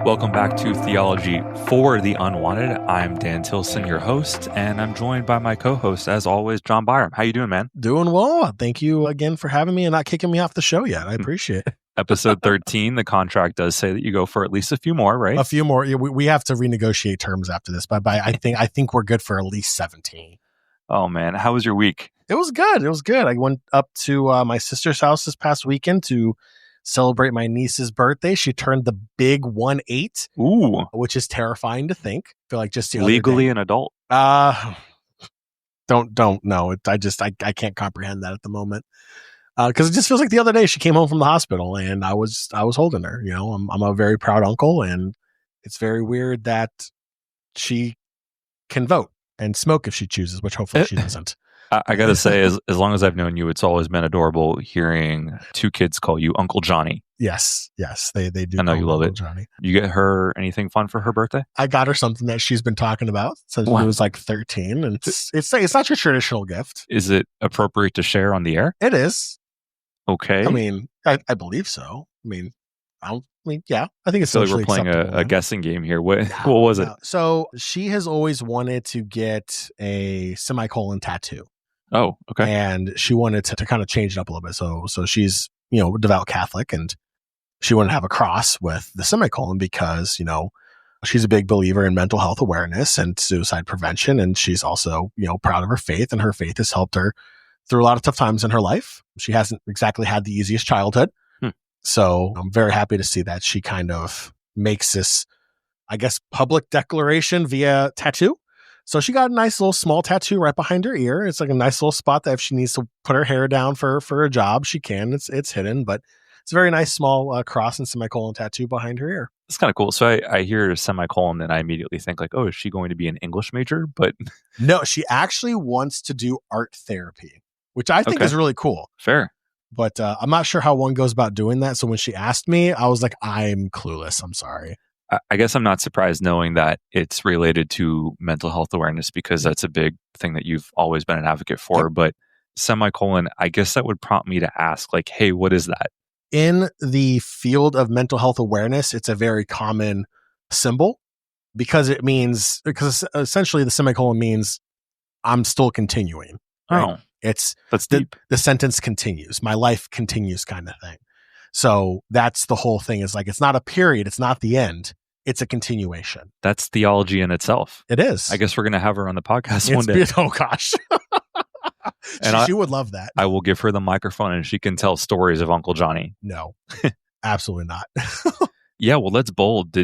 Welcome back to Theology for the Unwanted. I'm Dan Tilson, your host, and I'm joined by my co-host, as always, John Byram. How you doing, man? Doing well. Thank you again for having me and not kicking me off the show yet. I appreciate it. Episode 13, the contract does say that you go for at least a few more, right? A few more. We have to renegotiate terms after this, but I think we're good for at least 17. Oh, man. How was your week? It was good. I went up to my sister's house this past weekend to celebrate my niece's birthday. She turned the big 1-8. Ooh. Which is terrifying to think. I feel like just the legally an adult. Don't know. I can't comprehend that at the moment. Because it just feels like the other day she came home from the hospital and I was holding her. You know, I'm a very proud uncle, and it's very weird that she can vote and smoke if she chooses, which hopefully she doesn't. I got to say, as long as I've known you, it's always been adorable hearing two kids call you Uncle Johnny. Yes, they do. I know you love Uncle it. Johnny. You get her anything fun for her birthday? I got her something that she's been talking about since she was like 13, and it's not your traditional gift. Is it appropriate to share on the air? It is. Okay. I mean, I believe so. Yeah, I think it's so we're playing a guessing game here. What was it? So she has always wanted to get a semicolon tattoo. Oh, okay. And she wanted to kind of change it up a little bit. So she's, devout Catholic, and she wanted to have a cross with the semicolon because, she's a big believer in mental health awareness and suicide prevention. And she's also, proud of her faith, and her faith has helped her through a lot of tough times in her life. She hasn't exactly had the easiest childhood. So I'm very happy to see that she kind of makes this, I guess, public declaration via tattoo. So she got a nice little small tattoo right behind her ear. It's like a nice little spot that if she needs to put her hair down for a job, she can. It's hidden, but it's a very nice small cross and semicolon tattoo behind her ear. It's kind of cool. So I hear semicolon and I immediately think like, oh, is she going to be an English major? But no, she actually wants to do art therapy, which I think is really cool. Fair. But I'm not sure how one goes about doing that. So when she asked me, I was like, I'm clueless. I'm sorry. I guess I'm not surprised knowing that it's related to mental health awareness, because that's a big thing that you've always been an advocate for. Yep. But semicolon, I guess that would prompt me to ask, like, hey, what is that? In the field of mental health awareness, it's a very common symbol because essentially the semicolon means I'm still continuing. Right? That's deep. The sentence continues. My life continues kind of thing. So that's the whole thing, is like, it's not a period. It's not the end. It's a continuation. That's theology in itself. It is. I guess we're going to have her on the podcast one day. Oh, gosh. She would love that. I will give her the microphone and she can tell stories of Uncle Johnny. No, absolutely not. Yeah, well, that's bold.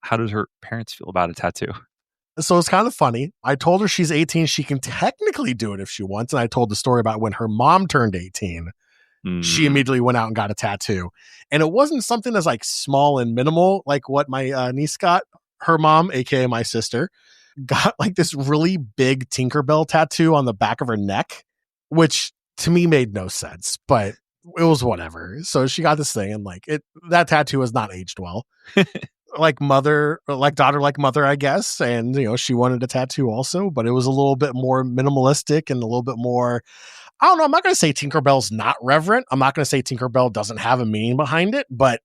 How does her parents feel about a tattoo? So it's kind of funny. I told her she's 18. She can technically do it if she wants. And I told the story about when her mom turned 18. She immediately went out and got a tattoo. And it wasn't something that's like small and minimal like what my niece got. Her mom, aka my sister, got like this really big Tinkerbell tattoo on the back of her neck, which to me made no sense, but it was whatever. So she got this thing, and that tattoo has not aged well. Like daughter, like mother, I guess. And, she wanted a tattoo also, but it was a little bit more minimalistic and a little bit more, I don't know. I'm not going to say Tinkerbell's not reverent. I'm not going to say Tinkerbell doesn't have a meaning behind it, but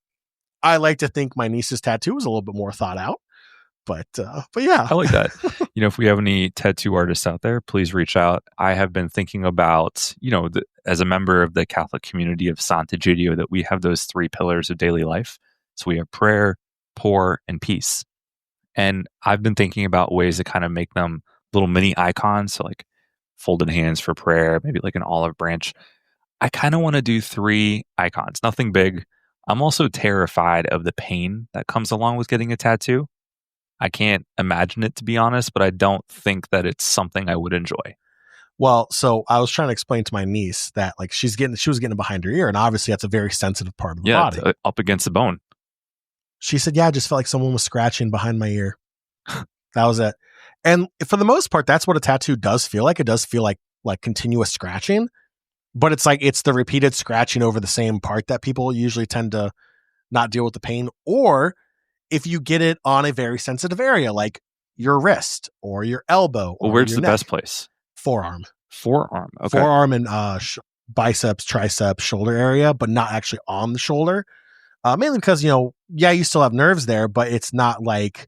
I like to think my niece's tattoo was a little bit more thought out. But yeah, I like that. If we have any tattoo artists out there, please reach out. I have been thinking about, as a member of the Catholic community of Sant'Egidio, that we have those 3 pillars of daily life. So we have prayer, poor, and peace. And I've been thinking about ways to kind of make them little mini icons. So like folded hands for prayer, maybe like an olive branch. I kind of want to do 3 icons, nothing big. I'm also terrified of the pain that comes along with getting a tattoo. I can't imagine it, to be honest, but I don't think that it's something I would enjoy. Well, so I was trying to explain to my niece that she was getting it behind her ear, and obviously that's a very sensitive part of the body. Up against the bone. She said, yeah, I just felt like someone was scratching behind my ear. That was it. And for the most part, that's what a tattoo does feel like. It does feel like continuous scratching, but it's the repeated scratching over the same part that people usually tend to not deal with the pain. Or if you get it on a very sensitive area, like your wrist or your elbow. Well, where's the best place? Forearm. Okay. Forearm and biceps, triceps, shoulder area, but not actually on the shoulder. Mainly because, yeah, you still have nerves there, but it's not like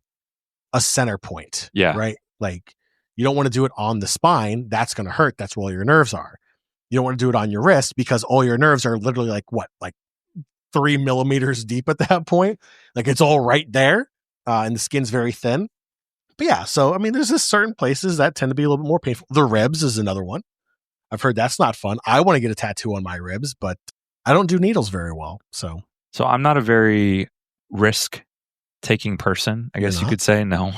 a center point. Yeah. Right. Like you don't want to do it on the spine. That's going to hurt. That's where all your nerves are. You don't want to do it on your wrist because all your nerves are literally like 3 millimeters deep at that point. Like it's all right there. And the skin's very thin. But yeah, so I mean, there's just certain places that tend to be a little bit more painful. The ribs is another one. I've heard that's not fun. I want to get a tattoo on my ribs, but I don't do needles very well. So I'm not a very risk-taking person, I guess you could say. No.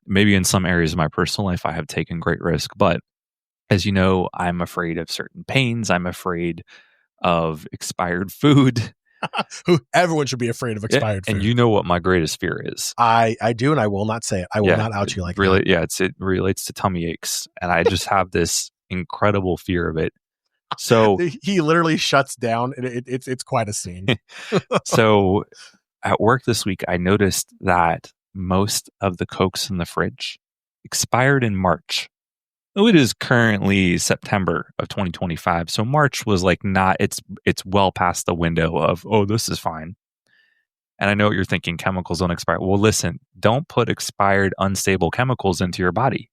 Maybe in some areas of my personal life, I have taken great risk. But as you know, I'm afraid of certain pains. I'm afraid of expired food. Everyone should be afraid of expired food. And you know what my greatest fear is. I do, and I will not say it. I will not out you like that. Yeah, it relates to tummy aches. And I just have this incredible fear of it. So he literally shuts down. It's quite a scene. So at work this week, I noticed that most of the Cokes in the fridge expired in March. It is currently September of 2025. So March was like it's well past the window of, this is fine. And I know what you're thinking, chemicals don't expire. Well, listen, don't put expired, unstable chemicals into your body.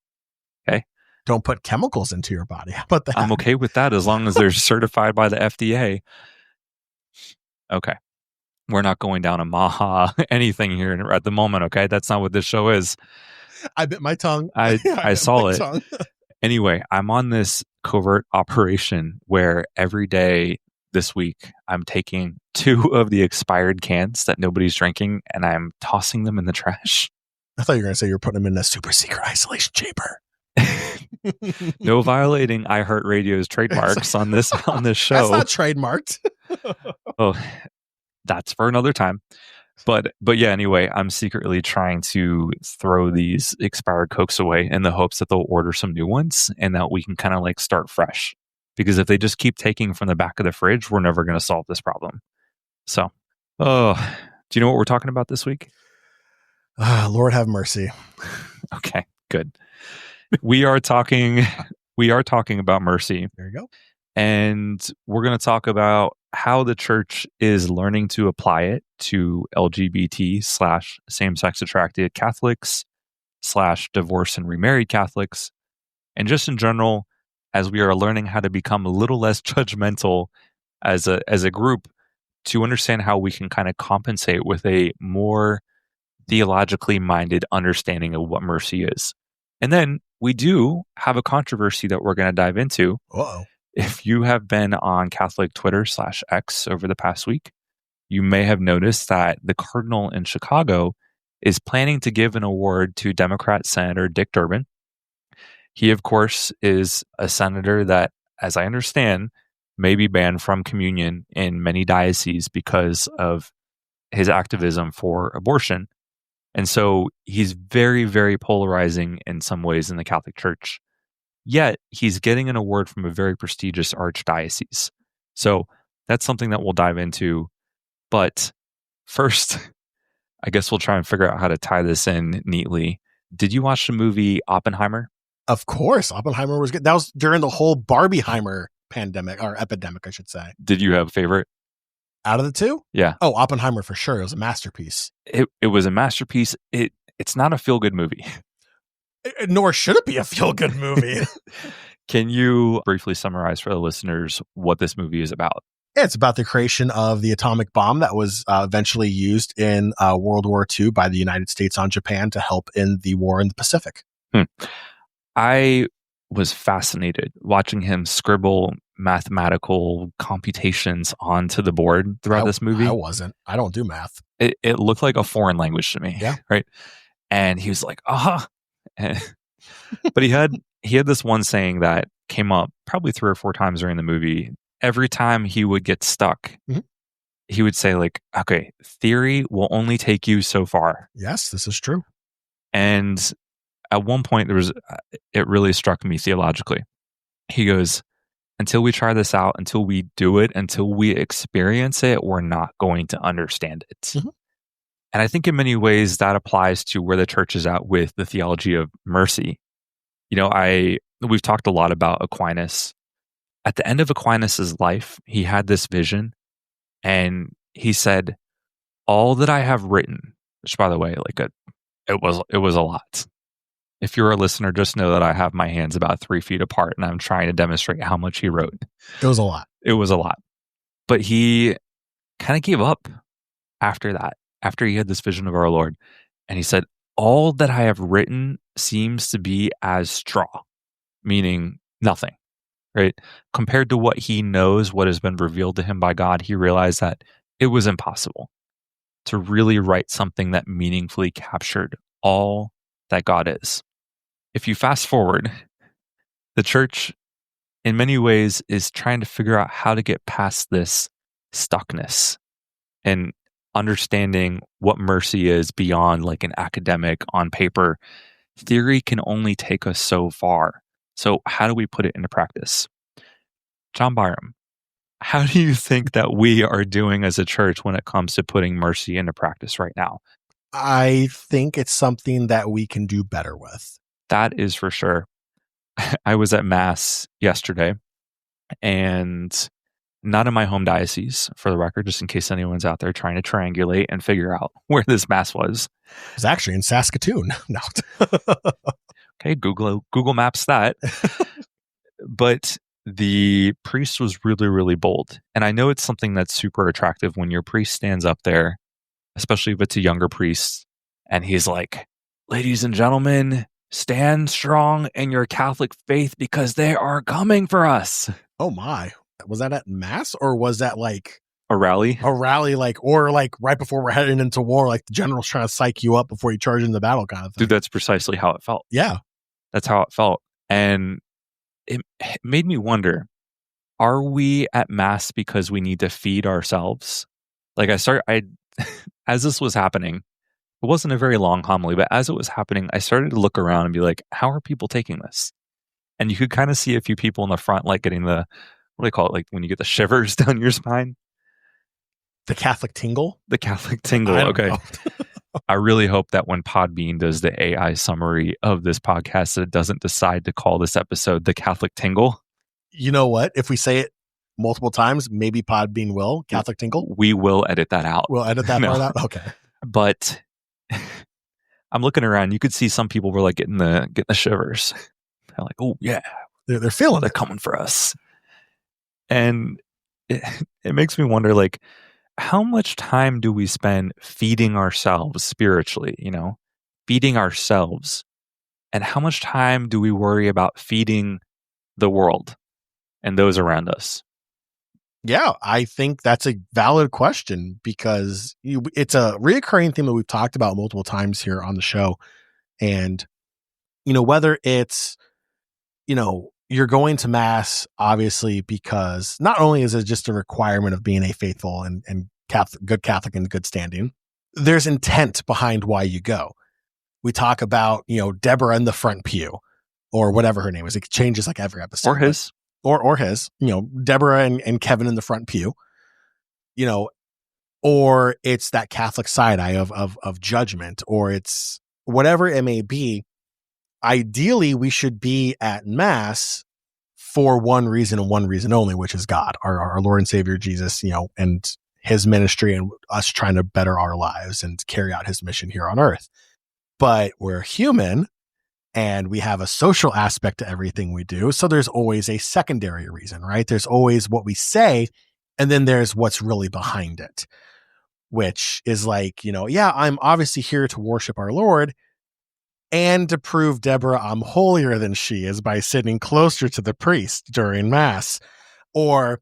Okay. Don't put chemicals into your body. How about that? I'm okay with that as long as they're certified by the FDA. Okay. We're not going down a Maha anything here at the moment. Okay. That's not what this show is. I bit my tongue. I saw it. Anyway, I'm on this covert operation where every day this week, I'm taking 2 of the expired cans that nobody's drinking and I'm tossing them in the trash. I thought you were going to say you were putting them in a super secret isolation chamber. No violating iHeartRadio's trademarks on this show. That's not trademarked. Oh, that's for another time. But yeah, anyway, I'm secretly trying to throw these expired Cokes away in the hopes that they'll order some new ones and that we can kind of like start fresh. Because if they just keep taking from the back of the fridge, we're never going to solve this problem. So, do you know what we're talking about this week? Lord have mercy. Okay, good. We are talking about mercy. There you go. And we're going to talk about how the church is learning to apply it to LGBT / same-sex attracted Catholics / divorced and remarried Catholics. And just in general, as we are learning how to become a little less judgmental as a group to understand how we can kind of compensate with a more theologically minded understanding of what mercy is. And then we do have a controversy that we're going to dive into. Uh-oh. If you have been on Catholic Twitter /X over the past week, you may have noticed that the Cardinal in Chicago is planning to give an award to Democrat Senator Dick Durbin. He, of course, is a senator that, as I understand, may be banned from communion in many dioceses because of his activism for abortion. And so he's very, very polarizing in some ways in the Catholic Church. Yet he's getting an award from a very prestigious archdiocese. So that's something that we'll dive into. But first, I guess we'll try and figure out how to tie this in neatly. Did you watch the movie Oppenheimer? Of course. Oppenheimer was good. That was during the whole Barbieheimer pandemic, or epidemic, I should say. Did you have a favorite? Out of the 2? Yeah. Oh, Oppenheimer for sure. It was a masterpiece. It was a masterpiece. It's not a feel-good movie. Nor should it be a feel-good movie. Can you briefly summarize for the listeners what this movie is about? It's about the creation of the atomic bomb that was eventually used in World War II by the United States on Japan to help in the war in the Pacific. I was fascinated watching him scribble mathematical computations onto the board throughout this movie. I wasn't. I don't do math. It looked like a foreign language to me. Yeah. Right. And he was like, but he had this one saying that came up probably 3 or 4 times during the movie. Every time he would get stuck, he would say like, okay, theory will only take you so far. Yes, this is true. And at one point it really struck me theologically. He goes, until we try this out, until we do it, until we experience it, we're not going to understand it. And I think in many ways that applies to where the church is at with the theology of mercy. You know, we've talked a lot about Aquinas. At the end of Aquinas's life, he had this vision and he said, all that I have written, which by the way, it was a lot. If you're a listener, just know that I have my hands about 3 feet apart and I'm trying to demonstrate how much he wrote. It was a lot. It was a lot. But he kind of gave up after that, after he had this vision of our Lord. And he said, all that I have written seems to be as straw, meaning nothing, right? Compared to what he knows, what has been revealed to him by God, he realized that it was impossible to really write something that meaningfully captured all that God is. If you fast forward, the church in many ways is trying to figure out how to get past this stuckness and understanding what mercy is beyond like an academic on paper. Theory can only take us so far. So how do we put it into practice? John Byram, how do you think that we are doing as a church when it comes to putting mercy into practice right now? I think it's something that we can do better with. That is for sure. I was at Mass yesterday, and not in my home diocese, for the record, just in case anyone's out there trying to triangulate and figure out where this Mass was. It was actually in Saskatoon. No. Okay, Google Maps that. But the priest was really, really bold. And I know it's something that's super attractive when your priest stands up there, especially if it's a younger priest, and he's like, ladies and gentlemen, stand strong in your Catholic faith because they are coming for us. Oh my. Was that at Mass or was that like a rally? A rally, or right before we're heading into war, like the general's trying to psych you up before you charge into battle kind of thing. Dude, that's precisely how it felt. Yeah. That's how it felt. And it made me wonder, are we at Mass because we need to feed ourselves? Like as this was happening, it wasn't a very long homily, but as it was happening, I started to look around and be like, how are people taking this? And you could kind of see a few people in the front, like getting what do they call it? Like when you get the shivers down your spine? The Catholic tingle? The Catholic tingle. Okay. I really hope that when Podbean does the AI summary of this podcast, that it doesn't decide to call this episode the Catholic tingle. You know what? If we say it multiple times, maybe Podbean will. Catholic tingle? We will edit that out. We'll edit that part out? Okay. But I'm looking around. You could see some people were like getting the shivers. They're like, oh, yeah. They're feeling They're coming for us. And it makes me wonder, like, how much time do we spend feeding ourselves spiritually, feeding ourselves? And how much time do we worry about feeding the world and those around us? Yeah, I think that's a valid question because it's a reoccurring theme that we've talked about multiple times here on the show. And, whether it's, you're going to Mass, obviously, because not only is it just a requirement of being a faithful and good Catholic in good standing, there's intent behind why you go. We talk about, Deborah in the front pew or whatever her name is. It changes like every episode. Or his. Or his, Deborah and Kevin in the front pew, or it's that Catholic side eye of judgment, or it's whatever it may be. Ideally, we should be at Mass for one reason and one reason only, which is God, our Lord and Savior Jesus, and his ministry and us trying to better our lives and carry out his mission here on earth. But we're human and we have a social aspect to everything we do. So there's always a secondary reason, right? There's always what we say, and then there's what's really behind it, which is like, I'm obviously here to worship our Lord and to prove Deborah I'm holier than she is by sitting closer to the priest during Mass, or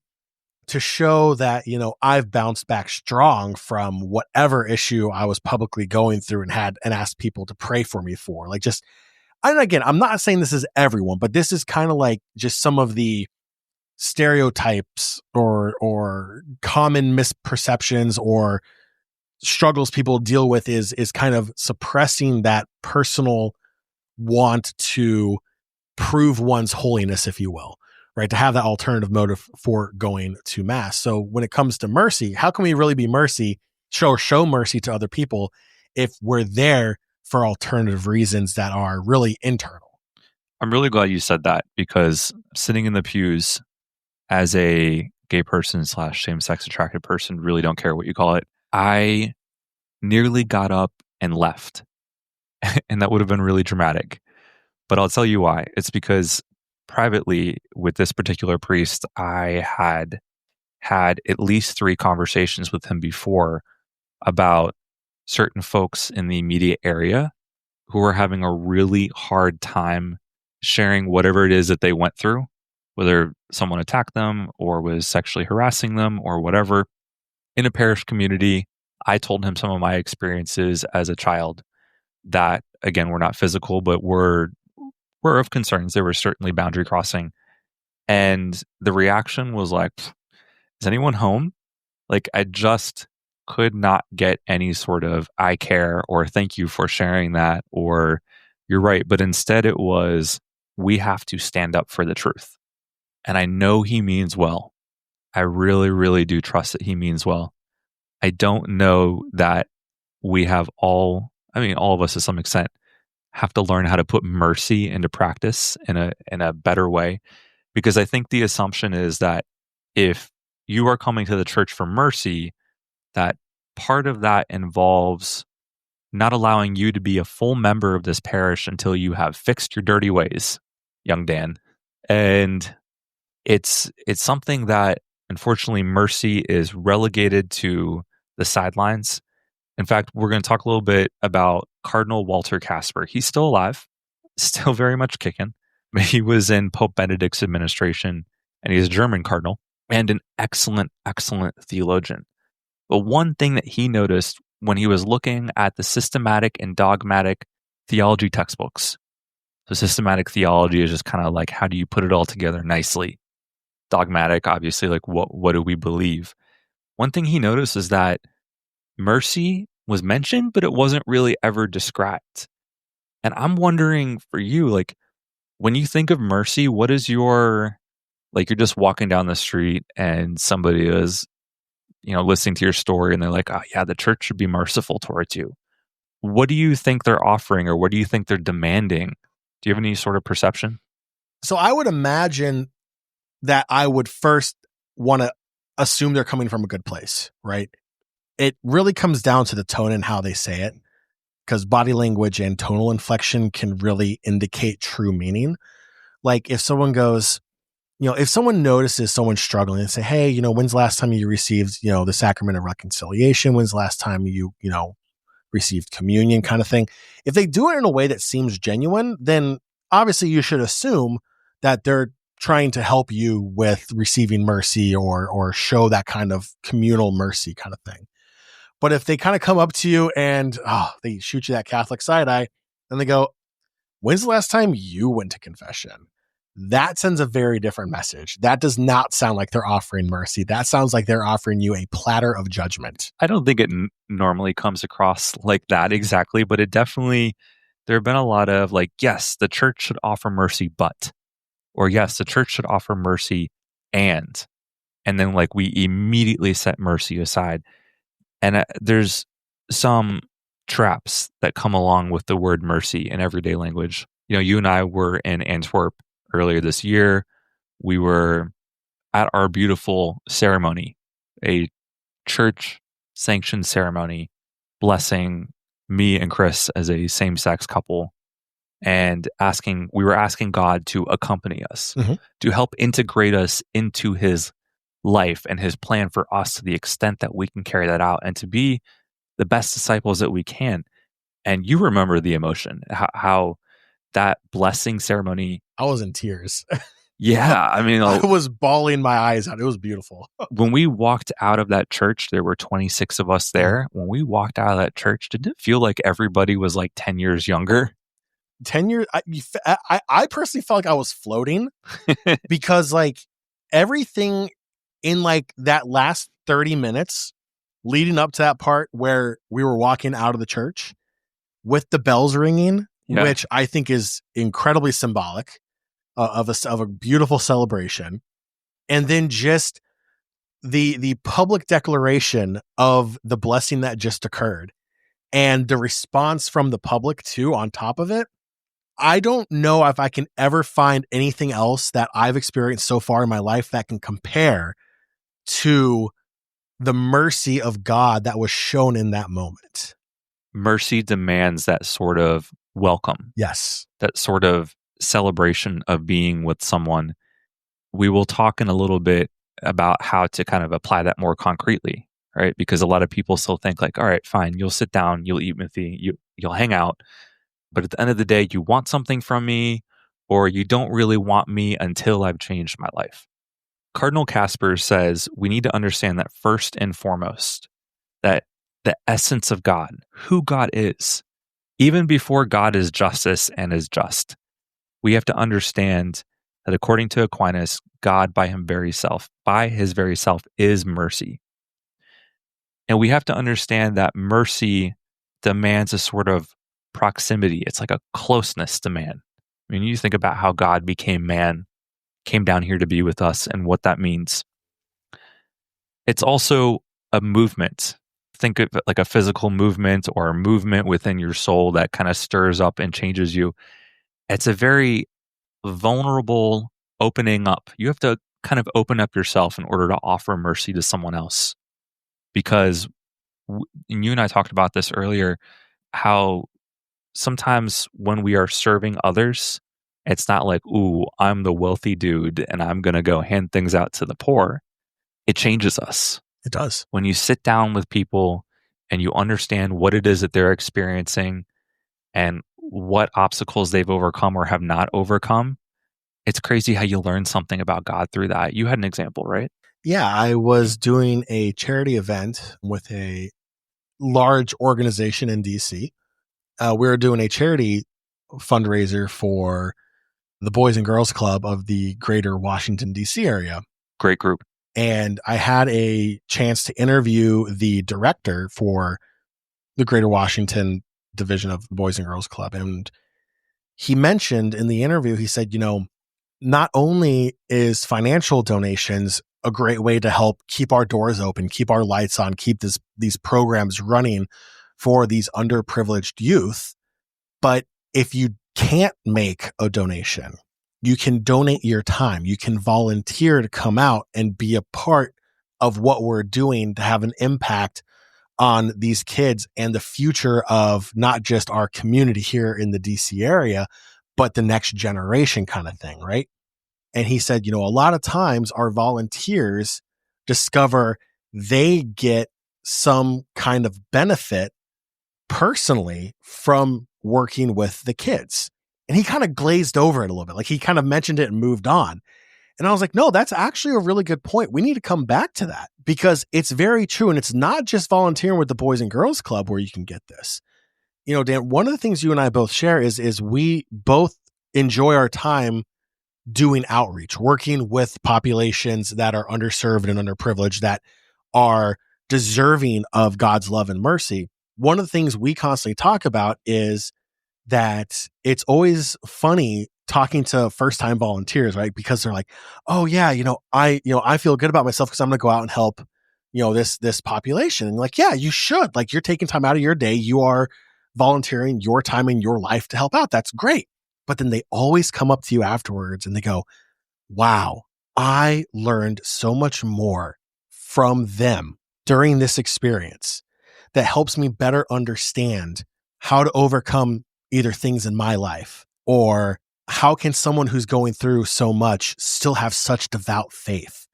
to show that, I've bounced back strong from whatever issue I was publicly going through and asked people to pray for me for. Like and again, I'm not saying this is everyone, but this is kind of like just some of the stereotypes or common misperceptions or struggles people deal with is kind of suppressing that personal want to prove one's holiness, if you will, right? To have that alternative motive for going to Mass. So when it comes to mercy, how can we really be show mercy to other people if we're there for alternative reasons that are really internal? I'm really glad you said that, because sitting in the pews as a gay person / same-sex attracted person, really don't care what you call it, I nearly got up and left. And that would have been really dramatic. But I'll tell you why. It's because privately with this particular priest, I had at least 3 conversations with him before about certain folks in the immediate area who were having a really hard time sharing whatever it is that they went through, whether someone attacked them or was sexually harassing them or whatever. In a parish community, I told him some of my experiences as a child that, again, were not physical, but were of concerns. There were certainly boundary crossing. And the reaction was like, is anyone home? Like, I just could not get any sort of I care or thank you for sharing that or you're right. But instead it was, we have to stand up for the truth. And I know he means well. I really, really do trust that he means well. I don't know that we have all of us to some extent have to learn how to put mercy into practice in a better way. Because I think the assumption is that if you are coming to the church for mercy, that part of that involves not allowing you to be a full member of this parish until you have fixed your dirty ways, young Dan. And it's something that, unfortunately, mercy is relegated to the sidelines. In fact, we're going to talk a little bit about Cardinal Walter Casper. He's still alive, still very much kicking. He was in Pope Benedict's administration, and he's a German cardinal and an excellent, excellent theologian. But one thing that he noticed when he was looking at the systematic and dogmatic theology textbooks, so systematic theology is just kind of like, how do you put it all together nicely? Dogmatic, obviously, like what do we believe? One thing he noticed is that mercy was mentioned, but it wasn't really ever described. And I'm wondering for you, like, when you think of mercy, what is your, like, you're just walking down the street and somebody is, listening to your story and they're like, oh yeah, the church should be merciful towards you. What do you think they're offering or what do you think they're demanding? Do you have any sort of perception? So I would imagine that I would first want to assume they're coming from a good place, right? It really comes down to the tone and how they say it, because body language and tonal inflection can really indicate true meaning. Like if someone goes, if someone notices someone struggling and say, hey, when's the last time you received, the sacrament of reconciliation? When's the last time you received communion kind of thing? If they do it in a way that seems genuine, then obviously you should assume that they're trying to help you with receiving mercy or show that kind of communal mercy kind of thing. But if they kind of come up to you and they shoot you that Catholic side eye and they go, when's the last time you went to confession? That sends a very different message. That does not sound like they're offering mercy. That sounds like they're offering you a platter of judgment. I don't think it normally comes across like that exactly, but it definitely, there have been a lot of like, yes, the church should offer mercy, but, or yes, the church should offer mercy and then like we immediately set mercy aside. And there's some traps that come along with the word mercy in everyday language. You and I were in Antwerp earlier this year. We were at our beautiful ceremony, a church-sanctioned ceremony, blessing me and Chris as a same-sex couple, and we were asking God to accompany us, to help integrate us into His life and His plan for us to the extent that we can carry that out and to be the best disciples that we can. And you remember the emotion, how that blessing ceremony. I was in tears. Yeah. I mean, I was bawling my eyes out. It was beautiful. When we walked out of that church, there were 26 of us there. When we walked out of that church, didn't it feel like everybody was like 10 years younger? 10 years. I personally felt like I was floating because like everything in like that last 30 minutes leading up to that part where we were walking out of the church with the bells ringing, which I think is incredibly symbolic of a beautiful celebration. And then just the public declaration of the blessing that just occurred and the response from the public too on top of it. I don't know if I can ever find anything else that I've experienced so far in my life that can compare to the mercy of God that was shown in that moment. mercy demands that sort of welcome. Yes. That sort of celebration of being with someone. We will talk in a little bit about how to kind of apply that more concretely, right? Because a lot of people still think like, all right, fine, you'll sit down, you'll eat with me, you'll hang out. But at the end of the day, you want something from me, or you don't really want me until I've changed my life. Cardinal Casper says we need to understand that first and foremost, that the essence of God, who God is, even before God is justice and is just, we have to understand that according to Aquinas, God by his very self is mercy. And we have to understand that mercy demands a sort of proximity. It's like a closeness to man. I mean, you think about how God became man, came down here to be with us, and what that means. It's also a movement. Think of it like a physical movement or a movement within your soul that kind of stirs up and changes you. It's a very vulnerable opening up. You have to kind of open up yourself in order to offer mercy to someone else. Because and you and I talked about this earlier, how sometimes when we are serving others, it's not like, ooh, I'm the wealthy dude and I'm going to go hand things out to the poor. It changes us. It does. When you sit down with people and you understand what it is that they're experiencing and what obstacles they've overcome or have not overcome, it's crazy how you learn something about God through that. You had an example, right? Yeah, I was doing a charity event with a large organization in DC. We were doing a charity fundraiser for the Boys and Girls Club of the greater Washington, DC area. Great group. And I had a chance to interview the director for the greater Washington division of the Boys and Girls Club. And he mentioned in the interview, he said, not only is financial donations a great way to help keep our doors open, keep our lights on, keep these programs running for these underprivileged youth, but if you can't make a donation, you can donate your time. You can volunteer to come out and be a part of what we're doing to have an impact on these kids and the future of not just our community here in the DC area, but the next generation kind of thing, right? And he said, a lot of times our volunteers discover they get some kind of benefit personally from working with the kids. And he kind of glazed over it a little bit. Like he kind of mentioned it and moved on. And I was like, no, that's actually a really good point. We need to come back to that because it's very true. And it's not just volunteering with the Boys and Girls Club where you can get this. Dan, one of the things you and I both share is we both enjoy our time doing outreach, working with populations that are underserved and underprivileged, that are deserving of God's love and mercy. One of the things we constantly talk about is that it's always funny talking to first-time volunteers, right? Because they're like, "Oh yeah, I feel good about myself because I'm going to go out and help, this population." And like, yeah, you should. Like, you're taking time out of your day, you are volunteering your time in your life to help out. That's great. But then they always come up to you afterwards and they go, "Wow, I learned so much more from them during this experience that helps me better understand how to overcome either things in my life, or how can someone who's going through so much still have such devout faith?"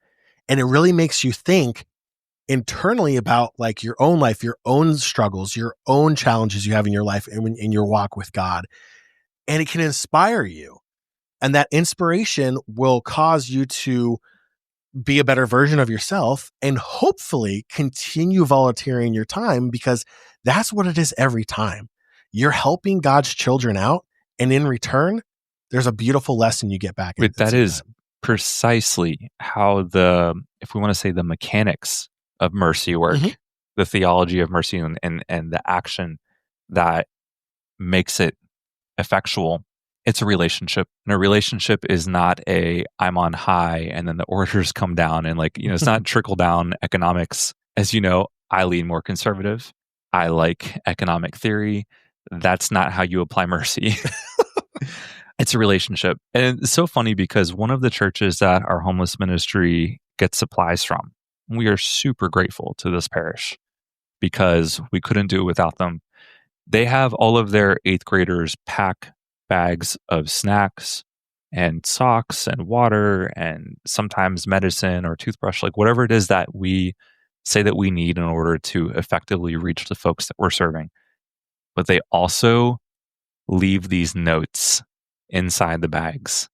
And it really makes you think internally about like your own life, your own struggles, your own challenges you have in your life and in your walk with God. And it can inspire you. And that inspiration will cause you to be a better version of yourself and hopefully continue volunteering your time, because that's what it is every time. You're helping God's children out, and in return, there's a beautiful lesson you get back. That is precisely how if we want to say the mechanics of mercy work, the theology of mercy and the action that makes it effectual. It's a relationship, and a relationship is not I'm on high and then the orders come down, and it's not trickle down economics. As you know, I lean more conservative. I like economic theory. That's not how you apply mercy. It's a relationship. And it's so funny because one of the churches that our homeless ministry gets supplies from, we are super grateful to this parish because we couldn't do it without them. They have all of their 8th graders pack bags of snacks and socks and water and sometimes medicine or toothbrush, like whatever it is that we say that we need in order to effectively reach the folks that we're serving. But they also leave these notes inside the bags.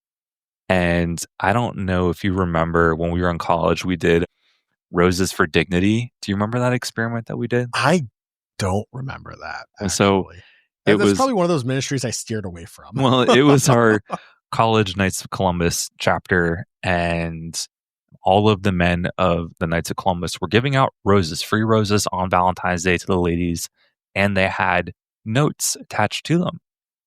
And I don't know if you remember when we were in college, we did Roses for Dignity. Do you remember that experiment that we did? I don't remember that. And so that's probably one of those ministries I steered away from. Well, it was our college Knights of Columbus chapter, and all of the men of the Knights of Columbus were giving out roses, free roses on Valentine's Day to the ladies, and they had notes attached to them.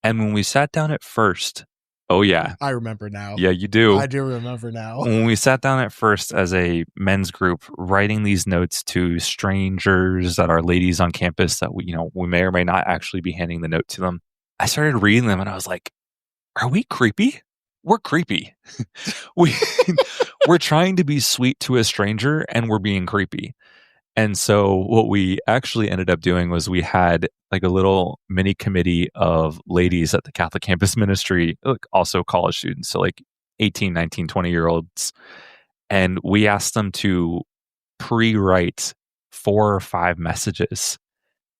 And when we sat down at first, oh yeah. I remember now. Yeah, you do. I do remember now. When we sat down at first as a men's group, writing these notes to strangers that are ladies on campus that we may or may not actually be handing the note to them, I started reading them and I was like, are we creepy? We're creepy. We're trying to be sweet to a stranger and we're being creepy. And so what we actually ended up doing was we had like a little mini committee of ladies at the Catholic Campus Ministry, also college students, so like 18, 19, 20-year-olds. And we asked them to pre-write 4 or 5 messages.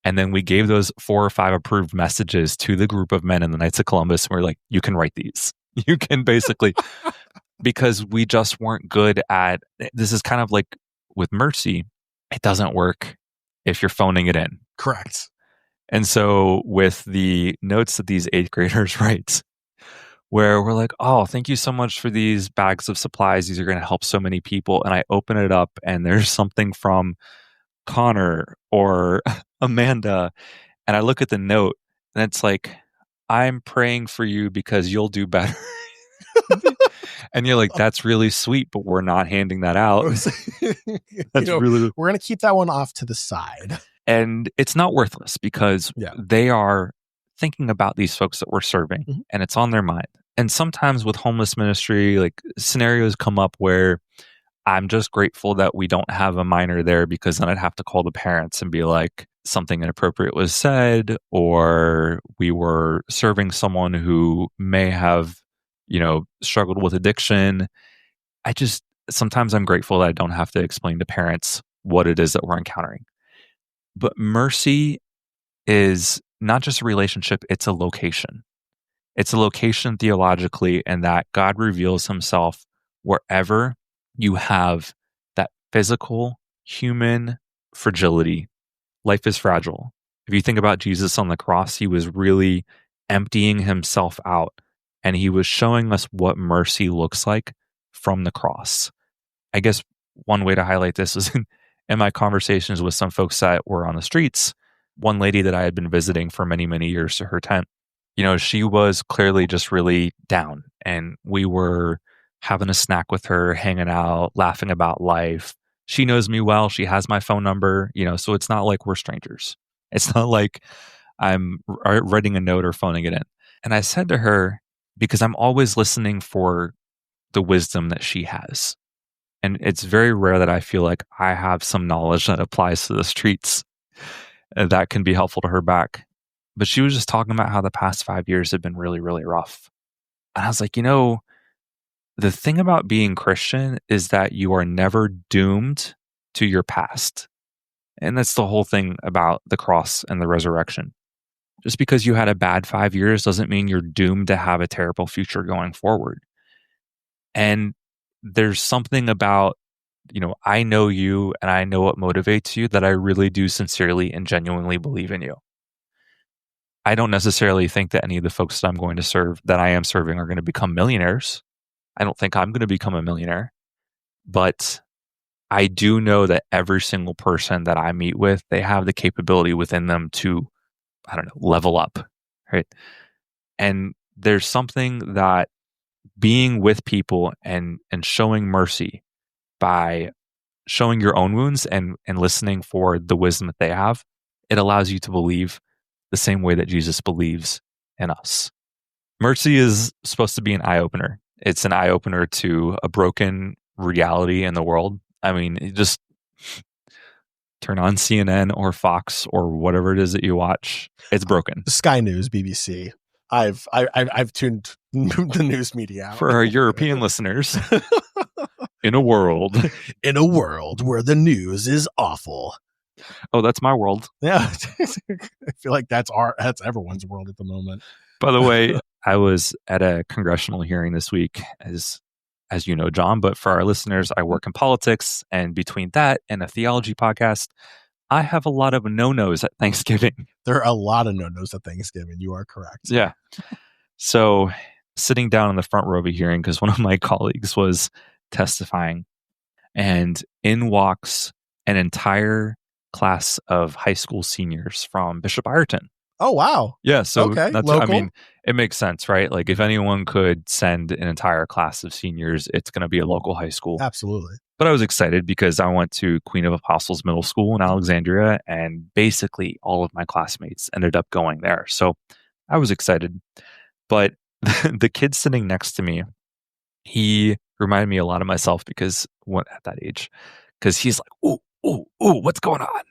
And then we gave those 4 or 5 approved messages to the group of men in the Knights of Columbus. And we're like, you can write these. You can basically, because we just weren't good at, this is kind of like with mercy. It doesn't work if you're phoning it in. Correct. And so with the notes that these 8th graders write, where we're like, oh, thank you so much for these bags of supplies. These are going to help so many people. And I open it up and there's something from Connor or Amanda. And I look at the note and it's like, I'm praying for you because you'll do better. And you're like, that's really sweet, but we're not handing that out. We're going to keep that one off to the side. And it's not worthless because they are thinking about these folks that we're serving and it's on their mind. And sometimes with homeless ministry, like scenarios come up where I'm just grateful that we don't have a minor there because then I'd have to call the parents and be like, something inappropriate was said, or we were serving someone who may have struggled with addiction. Sometimes I'm grateful that I don't have to explain to parents what it is that we're encountering. But mercy is not just a relationship, it's a location. It's a location theologically, and that God reveals himself wherever you have that physical, human fragility. Life is fragile. If you think about Jesus on the cross, he was really emptying himself out. And he was showing us what mercy looks like from the cross. I guess one way to highlight this is in my conversations with some folks that were on the streets. One lady that I had been visiting for many, many years to her tent, she was clearly just really down. And we were having a snack with her, hanging out, laughing about life. She knows me well. She has my phone number, so it's not like we're strangers. It's not like I'm writing a note or phoning it in. And I said to her, because I'm always listening for the wisdom that she has. And it's very rare that I feel like I have some knowledge that applies to the streets that can be helpful to her back. But she was just talking about how the past 5 years have been really, really rough. And I was like, the thing about being Christian is that you are never doomed to your past. And that's the whole thing about the cross and the resurrection. Just because you had a bad 5 years doesn't mean you're doomed to have a terrible future going forward. And there's something about, I know you and I know what motivates you that I really do sincerely and genuinely believe in you. I don't necessarily think that any of the folks that I'm going to serve, that I am serving, are going to become millionaires. I don't think I'm going to become a millionaire. But I do know that every single person that I meet with, they have the capability within them to, level up, right? And there's something that being with people and showing mercy by showing your own wounds and listening for the wisdom that they have, it allows you to believe the same way that Jesus believes in us. Mercy is supposed to be an eye-opener. It's an eye-opener to a broken reality in the world. I mean, turn on CNN or Fox or whatever it is that you watch. It's broken. Sky News, BBC. I've tuned the news media out. For our European listeners, in a world where the news is awful. Oh, that's my world. Yeah, I feel like that's everyone's world at the moment. By the way, I was at a congressional hearing this week, as you know, John. But for our listeners, I work in politics, and between that and a theology podcast, I have a lot of no-nos at Thanksgiving. There are a lot of no-nos at Thanksgiving. You are correct. Yeah. So sitting down in the front row of a hearing because one of my colleagues was testifying, and in walks an entire class of high school seniors from Bishop Ireton. Oh, wow. Yeah. So okay. I mean, it makes sense, right? Like if anyone could send an entire class of seniors, it's going to be a local high school. Absolutely. But I was excited because I went to Queen of Apostles Middle School in Alexandria, and basically all of my classmates ended up going there. So I was excited. But the kid sitting next to me, he reminded me a lot of myself because at that age, because he's like, ooh, what's going on?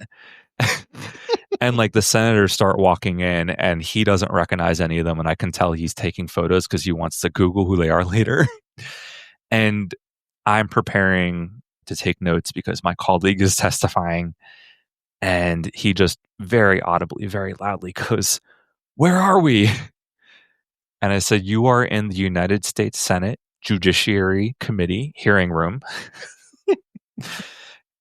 And like the senators start walking in and he doesn't recognize any of them. And I can tell he's taking photos because he wants to Google who they are later. And I'm preparing to take notes because my colleague is testifying. And he just very audibly, very loudly goes, "Where are we?" And I said, "You are in the United States Senate Judiciary Committee hearing room."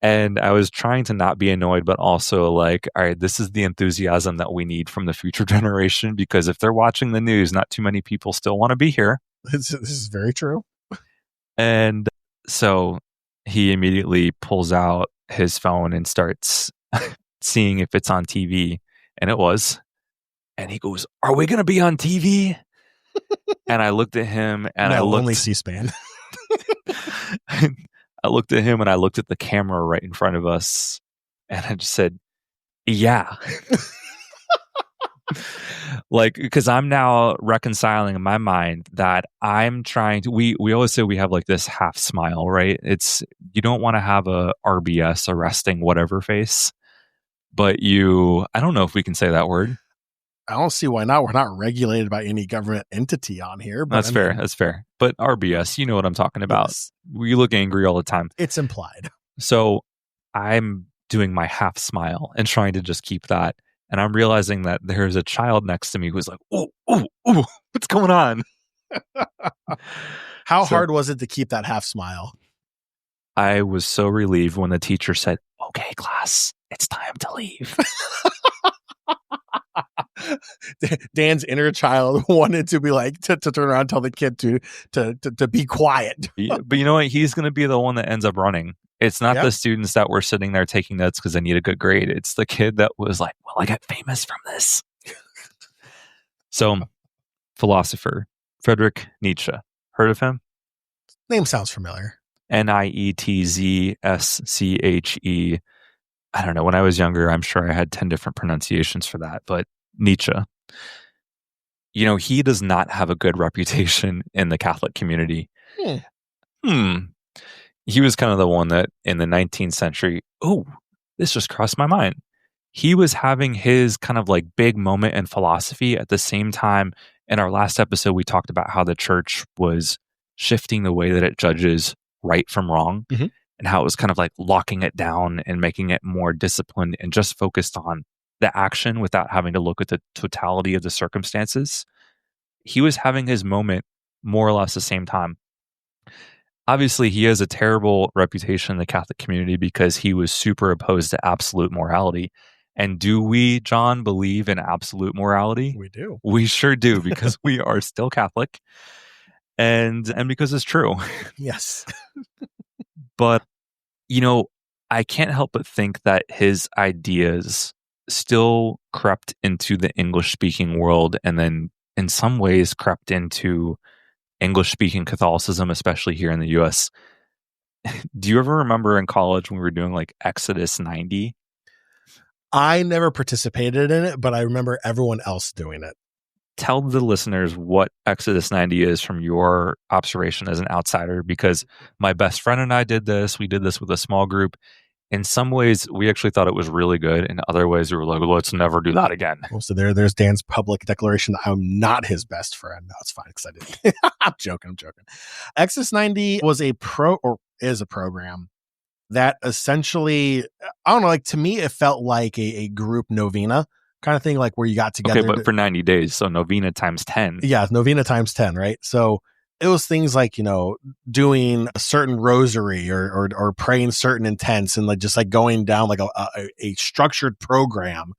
And I was trying to not be annoyed, but also like, all right, this is the enthusiasm that we need from the future generation, because if they're watching the news, not too many people still want to be here. This is very true. And so he immediately pulls out his phone and starts seeing if it's on TV. And it was. And he goes, "Are we going to be on TV?" And I looked at him and I looked. Only C-SPAN. I looked at him and I looked at the camera right in front of us and I just said, "Yeah." Like, because I'm now reconciling in my mind that I'm trying to, we always say we have like this half smile, right? You don't want to have a RBS, a resting whatever face, but I don't know if we can say that word. I don't see why not. We're not regulated by any government entity on here. But That's fair. That's fair. But RBS, you know what I'm talking about. Yes. We look angry all the time. It's implied. So I'm doing my half smile and trying to just keep that. And I'm realizing that there's a child next to me who's like, "Ooh, what's going on?" How hard was it to keep that half smile? I was so relieved when the teacher said, "Okay, class, it's time to leave." Dan's inner child wanted to be like to turn around and tell the kid to be quiet. But you know what? He's going to be the one that ends up running. It's not the students that were sitting there taking notes because they need a good grade. It's the kid that was like, "Well, I got famous from this." So, philosopher Friedrich Nietzsche. Heard of him? Name sounds familiar. Nietzsche. I don't know. When I was younger, I'm sure I had 10 different pronunciations for that. But Nietzsche, you know, he does not have a good reputation in the Catholic community. He was kind of the one that in the 19th century, this just crossed my mind. He was having his kind of like big moment in philosophy at the same time. In our last episode, we talked about how the church was shifting the way that it judges right from wrong, and how it was kind of like locking it down and making it more disciplined and just focused on the action without having to look at the totality of the circumstances. He was having his moment more or less the same time. Obviously, he has a terrible reputation in the Catholic community because he was super opposed to absolute morality. And do we, John, believe in absolute morality? We do. We sure do, because we are still Catholic. And because it's true. Yes. But, you know, I can't help but think that his ideas still crept into the English-speaking world, and then in some ways crept into English-speaking Catholicism, especially here in the U.S. Do you ever remember in college when we were doing like Exodus 90? I never participated in it, but I remember everyone else doing it. Tell the listeners what Exodus 90 is from your observation as an outsider, because my best friend and I did this. We did this with a small group. In some ways, we actually thought it was really good. In other ways, we were like, let's never do that again. Well, so there's Dan's public declaration that I'm not his best friend. No, it's fine because I didn't. I'm joking. Exodus 90 was is a program that essentially, I don't know, like to me, it felt like a group novena kind of thing, like where you got together. Okay, but for 90 days, so novena times 10. Yeah, novena times 10, right? So it was things like, doing a certain rosary or praying certain intents and like just like going down like a structured program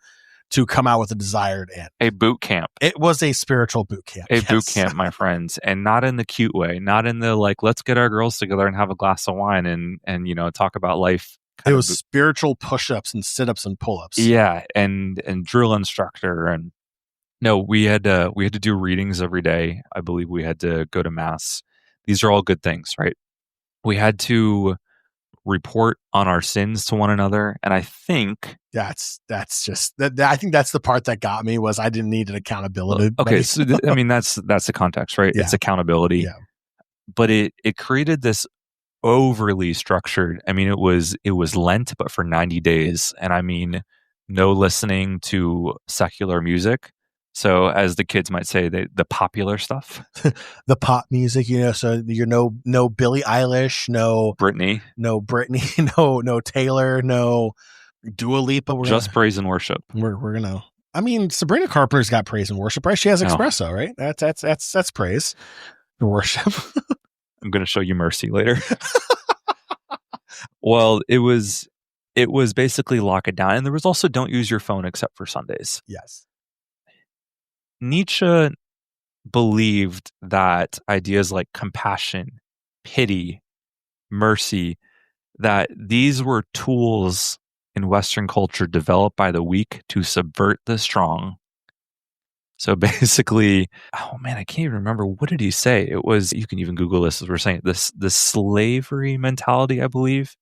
to come out with a desired end. A boot camp. It was a spiritual boot camp. Boot camp, my friends, and not in the cute way, not in the like, let's get our girls together and have a glass of wine and talk about life. It was spiritual push-ups and sit-ups and pull-ups. Yeah, and drill instructor and no, we had to do readings every day. I believe we had to go to mass. These are all good things, right? We had to report on our sins to one another, and I think that's just that. I think that's the part that got me was I didn't need an accountability. Okay, so that's the context, right? Yeah. It's accountability. Yeah. But it created this overly structured. I mean, it was Lent, but for 90 days, and I mean, no listening to secular music. So, as the kids might say, the popular stuff, the pop music, So you're no Billie Eilish, no Britney, no Taylor, no Dua Lipa. Just praise and worship. We're gonna. I mean, Sabrina Carpenter's got praise and worship, right? She has espresso, right? That's praise and worship. I'm gonna show you mercy later. Well, it was basically lock it down, and there was also don't use your phone except for Sundays. Yes. Nietzsche believed that ideas like compassion, pity, mercy, that these were tools in Western culture developed by the weak to subvert the strong. So basically, oh man, I can't even remember. What did he say? It was, you can even Google this as we're saying, the slavery mentality, I believe.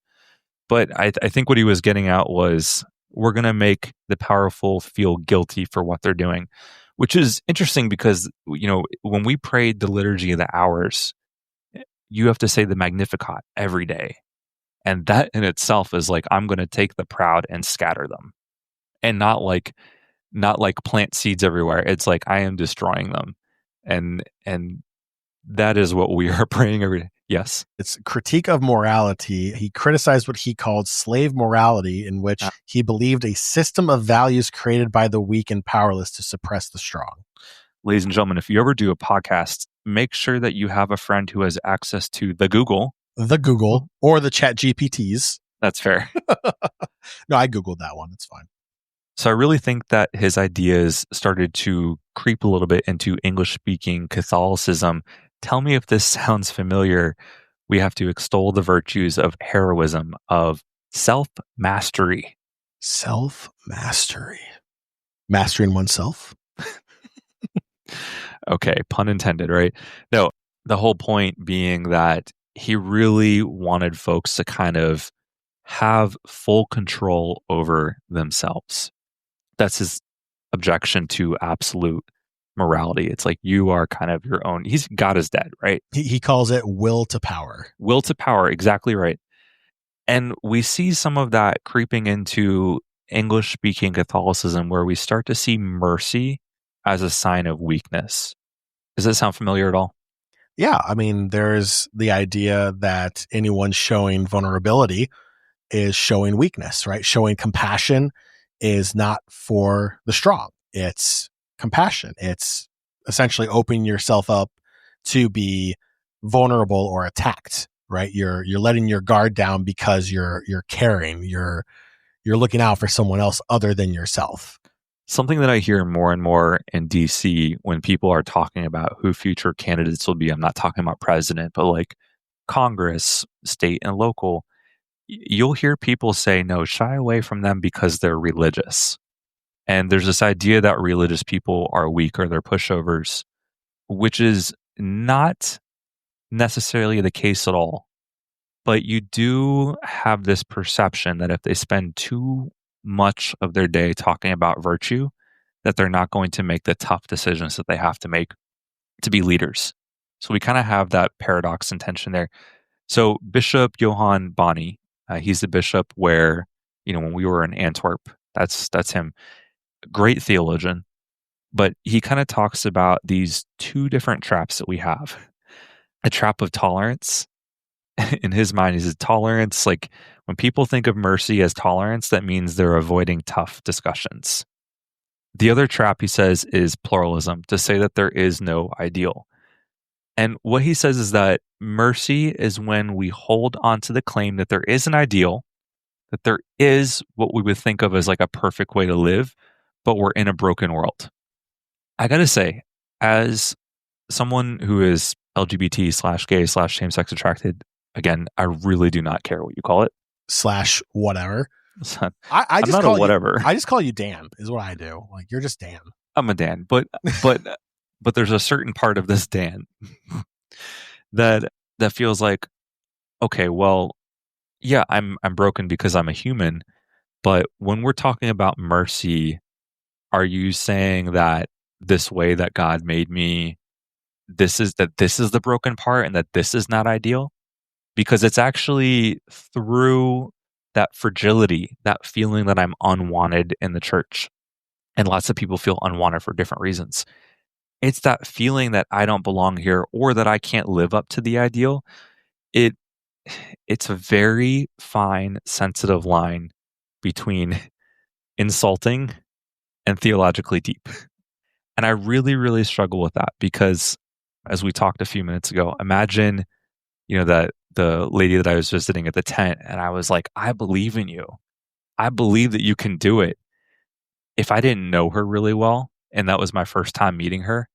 But I think what he was getting at was we're going to make the powerful feel guilty for what they're doing. Which is interesting because, when we prayed the Liturgy of the Hours, you have to say the Magnificat every day. And that in itself is like, I'm going to take the proud and scatter them. And not like plant seeds everywhere. It's like, I am destroying them. And that is what we are praying every day. Yes. It's a critique of morality. He criticized what he called slave morality, in which he believed a system of values created by the weak and powerless to suppress the strong. Ladies and gentlemen, if you ever do a podcast, make sure that you have a friend who has access to the Google or the Chat GPTs. That's fair. No, I Googled that one. It's fine. So I really think that his ideas started to creep a little bit into English-speaking Catholicism. Tell me if this sounds familiar. We have to extol the virtues of heroism, of self-mastery. Self-mastery. Mastering oneself? Okay, pun intended, right? No, the whole point being that he really wanted folks to kind of have full control over themselves. That's his objection to absolute morality. It's like you are kind of your own. God is dead, right? He calls it will to power. Will to power, exactly right. And we see some of that creeping into English-speaking Catholicism, where we start to see mercy as a sign of weakness. Does that sound familiar at all? Yeah, I mean, there's the idea that anyone showing vulnerability is showing weakness, right? Showing compassion is not for the strong. It's compassion. It's essentially opening yourself up to be vulnerable or attacked, right? You're letting your guard down because you're caring. You're looking out for someone else other than yourself. Something that I hear more and more in DC when people are talking about who future candidates will be, I'm not talking about president, but like Congress, state and local, you'll hear people say, no, shy away from them because they're religious. And there's this idea that religious people are weak or they're pushovers, which is not necessarily the case at all. But you do have this perception that if they spend too much of their day talking about virtue, that they're not going to make the tough decisions that they have to make to be leaders. So we kind of have that paradox and tension there. So Bishop Johann Bonney, He's the bishop where, when we were in Antwerp, that's him. Great theologian. But he kind of talks about these two different traps that we have. A trap of tolerance. In his mind, is tolerance. Like when people think of mercy as tolerance, that means they're avoiding tough discussions. The other trap, he says, is pluralism, to say that there is no ideal. And what he says is that mercy is when we hold on to the claim that there is an ideal, that there is what we would think of as like a perfect way to live, but we're in a broken world. I got to say, as someone who is LGBT/gay/same-sex attracted, again, I really do not care what you call it. /whatever. I just call whatever. I just call you Dan, is what I do. Like, you're just Dan. I'm a Dan, but there's a certain part of this Dan that feels like, okay, well, yeah, I'm broken because I'm a human, but when we're talking about mercy, are you saying that this way that God made me, this is the broken part and that this is not ideal? Because it's actually through that fragility, that feeling that I'm unwanted in the church. And lots of people feel unwanted for different reasons. It's that feeling that I don't belong here or that I can't live up to the ideal. It's a very fine, sensitive line between insulting and theologically deep. And I really, really struggle with that because, as we talked a few minutes ago, imagine, that the lady that I was visiting at the tent, and I was like, I believe in you. I believe that you can do it. If I didn't know her really well, and that was my first time meeting her,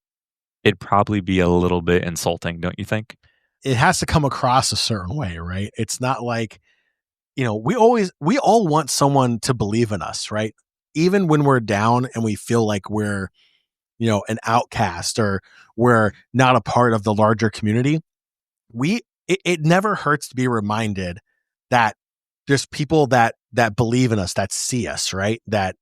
it'd probably be a little bit insulting, don't you think? It has to come across a certain way, right? It's not like, we all want someone to believe in us, right? Even when we're down and we feel like we're, an outcast or we're not a part of the larger community, it never hurts to be reminded that there's people that believe in us, that see us, right? That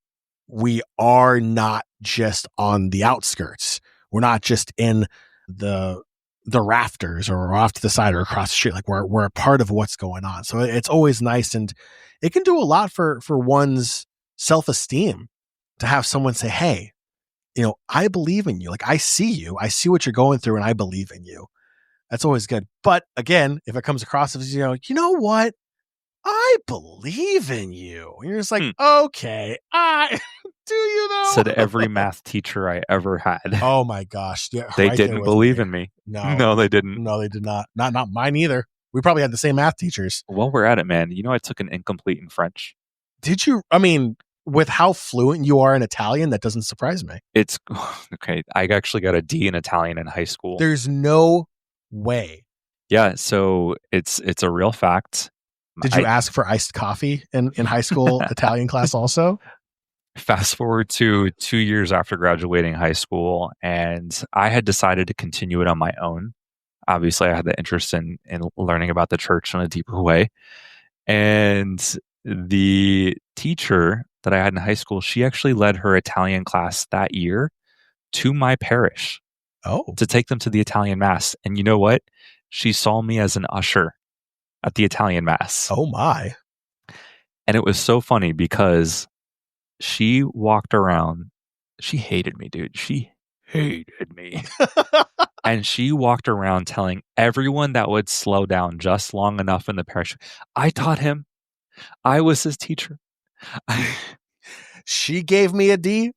we are not just on the outskirts. We're not just in the rafters or off to the side or across the street. Like we're a part of what's going on. So it's always nice, and it can do a lot for one's self-esteem to have someone say, hey, I believe in you. Like, I see you. I see what you're going through, and I believe in you. That's always good. But again, if it comes across as, you know what? I believe in you. And you're just like, okay, do you though? Said every math teacher I ever had. Oh my gosh. Yeah, they didn't believe in me. No, they didn't. No, they did not. Not mine either. We probably had the same math teachers. Well, we're at it, man. I took an incomplete in French. Did you? I mean, with how fluent you are in Italian, that doesn't surprise me. It's okay. I actually got a D in Italian in high school. There's no way. Yeah, so it's a real fact. Did you ask for iced coffee in high school Italian class also? Fast forward to 2 years after graduating high school, and I had decided to continue it on my own. Obviously, I had the interest in learning about the church in a deeper way. And the teacher that I had in high school, she actually led her Italian class that year to my parish. To take them to the Italian Mass. And you know what? She saw me as an usher at the Italian Mass. Oh my. And it was so funny because she walked around. She hated me, dude. She hated me. And she walked around telling everyone that would slow down just long enough in the parish, I taught him. I was his teacher. She gave me a D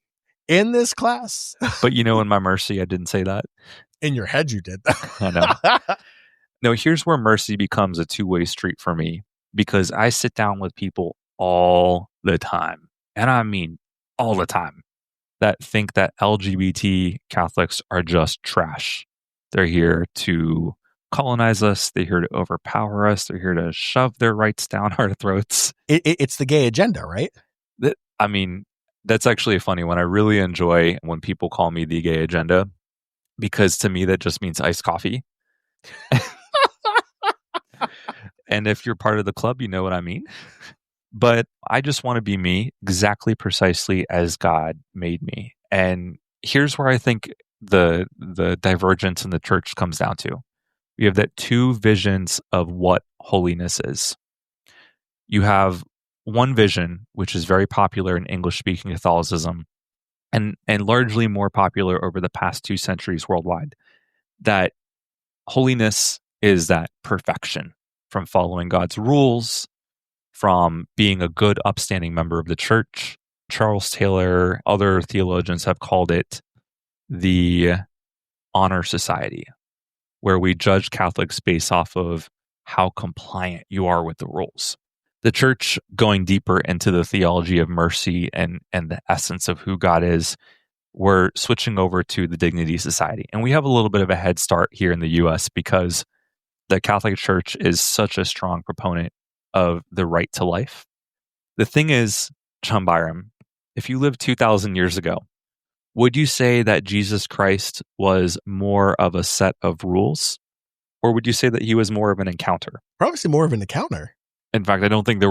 in this class. But in my mercy, I didn't say that. In your head, you did. I know. No, here's where mercy becomes a two-way street for me, because I sit down with people all the time, and I mean all the time, that think that LGBT Catholics are just trash. They're here to colonize us. They're here to overpower us. They're here to shove their rights down our throats. It's the gay agenda, right? I mean, that's actually a funny one. I really enjoy when people call me the gay agenda, because to me, that just means iced coffee. And if you're part of the club, you know what I mean. But I just want to be me, exactly precisely as God made me. And here's where I think the divergence in the church comes down to. We have that two visions of what holiness is. You have one vision, which is very popular in English-speaking Catholicism, and largely more popular over the past 2 centuries worldwide, that holiness is that perfection from following God's rules, from being a good, upstanding member of the church. Charles Taylor, other theologians have called it the honor society, where we judge Catholics based off of how compliant you are with the rules. The church, going deeper into the theology of mercy and the essence of who God is, we're switching over to the dignity society. And we have a little bit of a head start here in the US because the Catholic Church is such a strong proponent of the right to life. The thing is, John Byram, if you lived 2,000 years ago, would you say that Jesus Christ was more of a set of rules? Or would you say that he was more of an encounter? Probably more of an encounter. In fact, I don't think there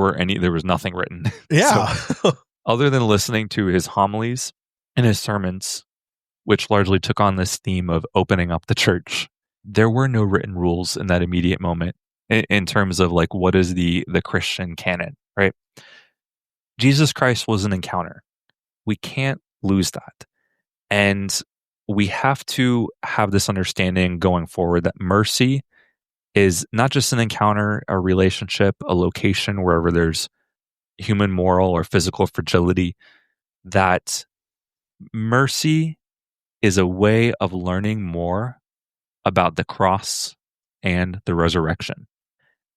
was nothing written. Yeah. So, other than listening to his homilies and his sermons, which largely took on this theme of opening up the church, there were no written rules in that immediate moment in terms of like, what is the Christian canon, right? Jesus Christ was an encounter. We can't lose that. And we have to have this understanding going forward that mercy is not just an encounter, a relationship, a location wherever there's human moral or physical fragility, that mercy is a way of learning more about the cross and the resurrection.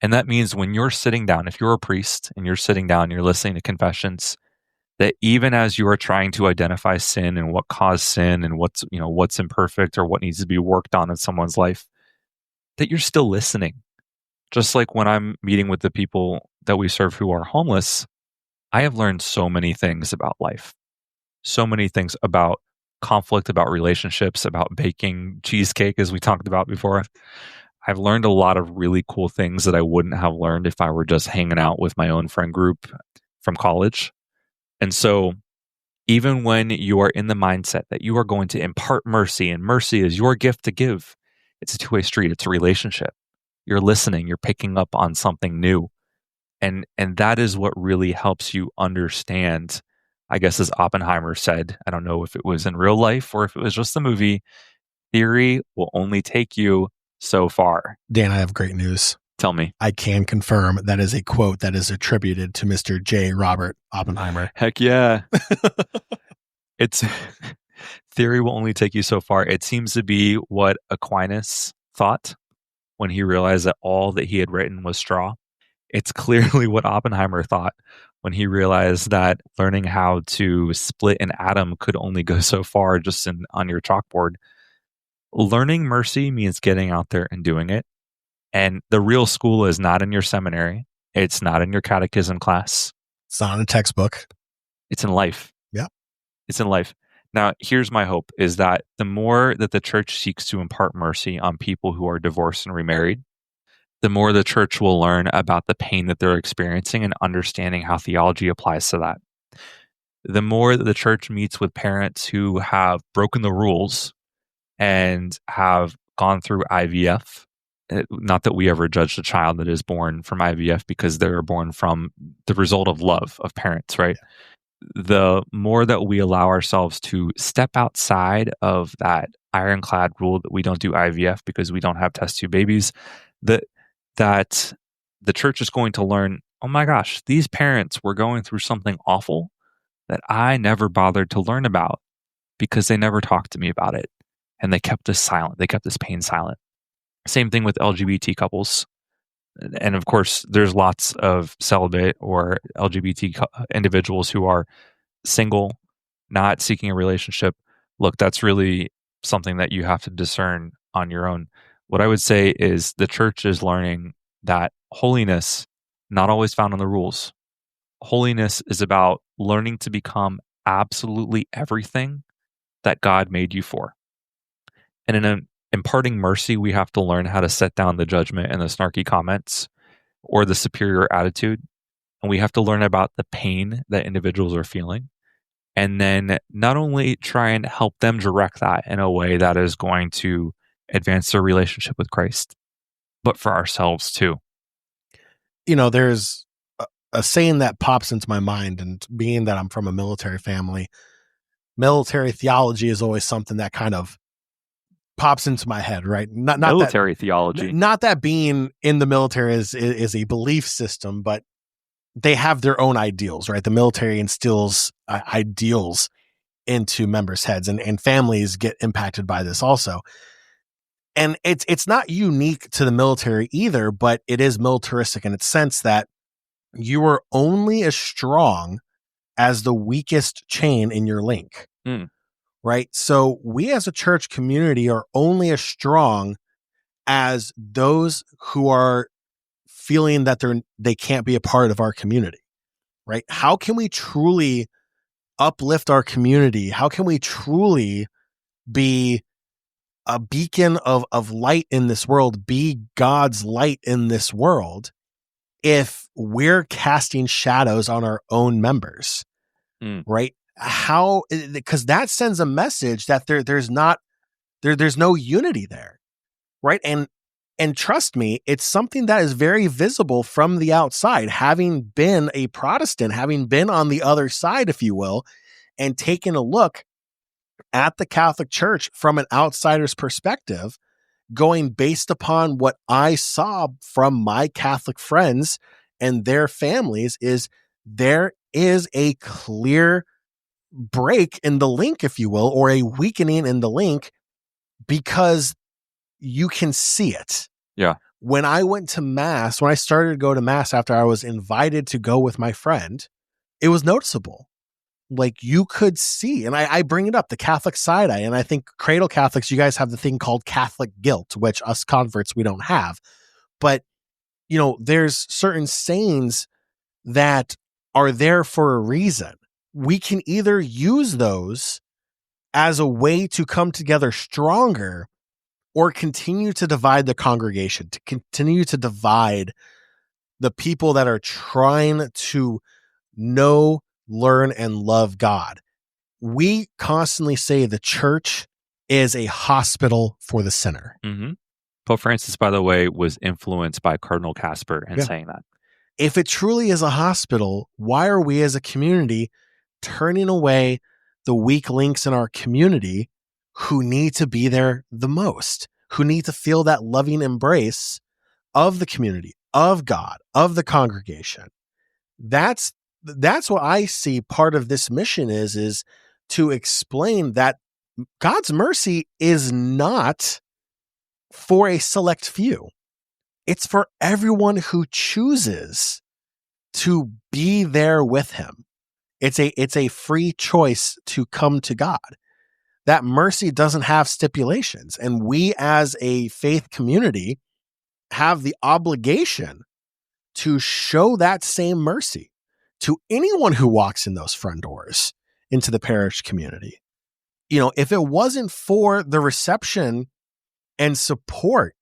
And that means when you're sitting down, if you're a priest and you're sitting down, you're listening to confessions, that even as you are trying to identify sin and what caused sin and what's imperfect or what needs to be worked on in someone's life, that you're still listening. Just like when I'm meeting with the people that we serve who are homeless, I have learned so many things about life, so many things about conflict, about relationships, about baking cheesecake, as we talked about before. I've learned a lot of really cool things that I wouldn't have learned if I were just hanging out with my own friend group from college. And so even when you are in the mindset that you are going to impart mercy, and mercy is your gift to give, it's a two-way street. It's a relationship. You're listening, you're picking up on something new. And that is what really helps you understand, I guess, as Oppenheimer said, I don't know if it was in real life or if it was just the movie, theory will only take you so far. Dan, I have great news. Tell me. I can confirm that is a quote that is attributed to Mr. J. Robert Oppenheimer. Heck yeah. It's theory will only take you so far. It seems to be what Aquinas thought when he realized that all that he had written was straw. It's clearly what Oppenheimer thought when he realized that learning how to split an atom could only go so far just on your chalkboard. Learning mercy means getting out there and doing it. And the real school is not in your seminary. It's not in your catechism class. It's not in a textbook. It's in life. Yeah. It's in life. Now, here's my hope is that the more that the church seeks to impart mercy on people who are divorced and remarried, the more the church will learn about the pain that they're experiencing and understanding how theology applies to that. The more that the church meets with parents who have broken the rules and have gone through IVF, not that we ever judge a child that is born from IVF because they're born from the result of love of parents, right? Yeah. The more that we allow ourselves to step outside of that ironclad rule that we don't do IVF because we don't have test tube babies, that the church is going to learn, oh my gosh, these parents were going through something awful that I never bothered to learn about because they never talked to me about it. And they kept this silent. They kept this pain silent. Same thing with LGBT couples. And of course, there's lots of celibate or LGBT individuals who are single, not seeking a relationship. Look, that's really something that you have to discern on your own. What I would say is the church is learning that holiness, not always found in the rules. Holiness is about learning to become absolutely everything that God made you for. And in imparting mercy, we have to learn how to set down the judgment and the snarky comments or the superior attitude. And we have to learn about the pain that individuals are feeling. And then not only try and help them direct that in a way that is going to advance their relationship with Christ, but for ourselves too. You know, there's a saying that pops into my mind, and being that I'm from a military family, military theology is always something that kind of pops into my head, right? Military theology. Not that being in the military is a belief system, but they have their own ideals, right? The military instills ideals into members' heads, and families get impacted by this also. And it's not unique to the military either, but it is militaristic in its sense that you are only as strong as the weakest chain in your link. Right? So we as a church community are only as strong as those who are feeling that they can't be a part of our community, right? How can we truly uplift our community? How can we truly be a beacon of light in this world, be God's light in this world, if we're casting shadows on our own members, right? How, because that sends a message that there's no unity there, right? And trust me, it's something that is very visible from the outside. Having been a Protestant, having been on the other side, if you will, and taking a look at the Catholic Church from an outsider's perspective, going based upon what I saw from my Catholic friends and their families, is there is a clear break in the link, if you will, or a weakening in the link, because you can see it. Yeah. When I went to Mass, when I started to go to Mass after I was invited to go with my friend, it was noticeable. Like, you could see, and I bring it up, the Catholic side eye, and I think cradle Catholics, you guys have the thing called Catholic guilt, which us converts, we don't have. But, there's certain sayings that are there for a reason. We can either use those as a way to come together stronger, or continue to divide the congregation, to continue to divide the people that are trying to know, learn, and love God. We constantly say the church is a hospital for the sinner. Pope Francis, by the way, was influenced by Cardinal Casper in saying that. If it truly is a hospital, why are we as a community turning away the weak links in our community who need to be there the most, who need to feel that loving embrace of the community, of God, of the congregation? That's what I see part of this mission is to explain that God's mercy is not for a select few. It's for everyone who chooses to be there with him. It's a free choice to come to God. That mercy doesn't have stipulations. And we as a faith community have the obligation to show that same mercy to anyone who walks in those front doors into the parish community. If it wasn't for the reception and support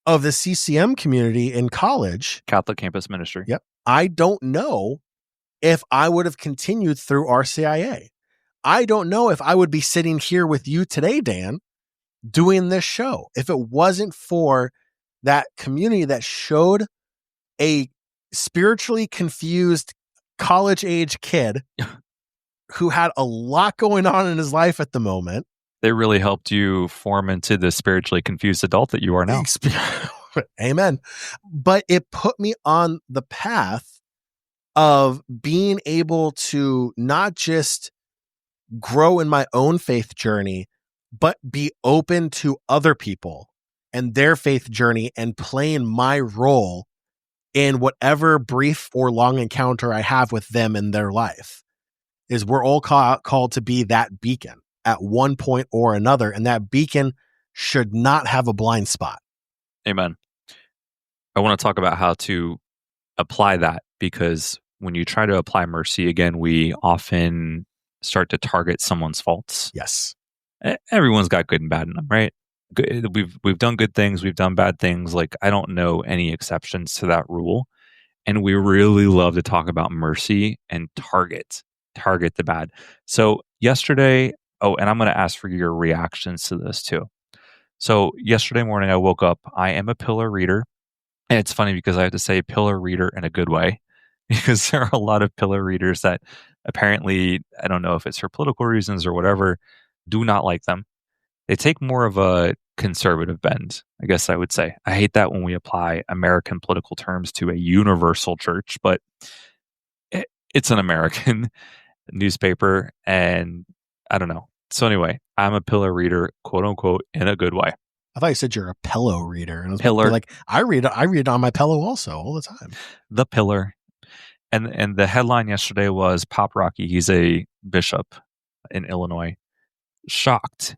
of the CCM community in college, Catholic Campus Ministry. Yep. I don't know if I would have continued through RCIA. I don't know if I would be sitting here with you today, Dan, doing this show, if it wasn't for that community that showed a spiritually confused college age kid who had a lot going on in his life at the moment. They really helped you form into the spiritually confused adult that you are now. Amen. But it put me on the path of being able to not just grow in my own faith journey, but be open to other people and their faith journey and playing my role in whatever brief or long encounter I have with them in their life. Is we're all called to be that beacon at one point or another, and that beacon should not have a blind spot. Amen. I want to talk about how to apply that, because when you try to apply mercy, again, we often start to target someone's faults. Yes. Everyone's got good and bad in them, right? We've done good things, we've done bad things. Like, I don't know any exceptions to that rule. And we really love to talk about mercy and target the bad. So yesterday, and I'm going to ask for your reactions to this too. So yesterday morning, I woke up. I am a pillar reader. And it's funny because I have to say pillar reader in a good way. because there are a lot of pillar readers that apparently, I don't know if it's for political reasons or whatever, do not like them. They take more of a conservative bend, I guess I would say. I hate that when we apply American political terms to a universal church, but it's an American newspaper, and I don't know. So anyway, I'm a pillar reader, quote unquote, in a good way. I thought you said you're a pillow reader, and I was Pillar. like, I read on my pillow also all the time. The pillar. And the headline yesterday was Pop Rocky, he's a bishop in Illinois, shocked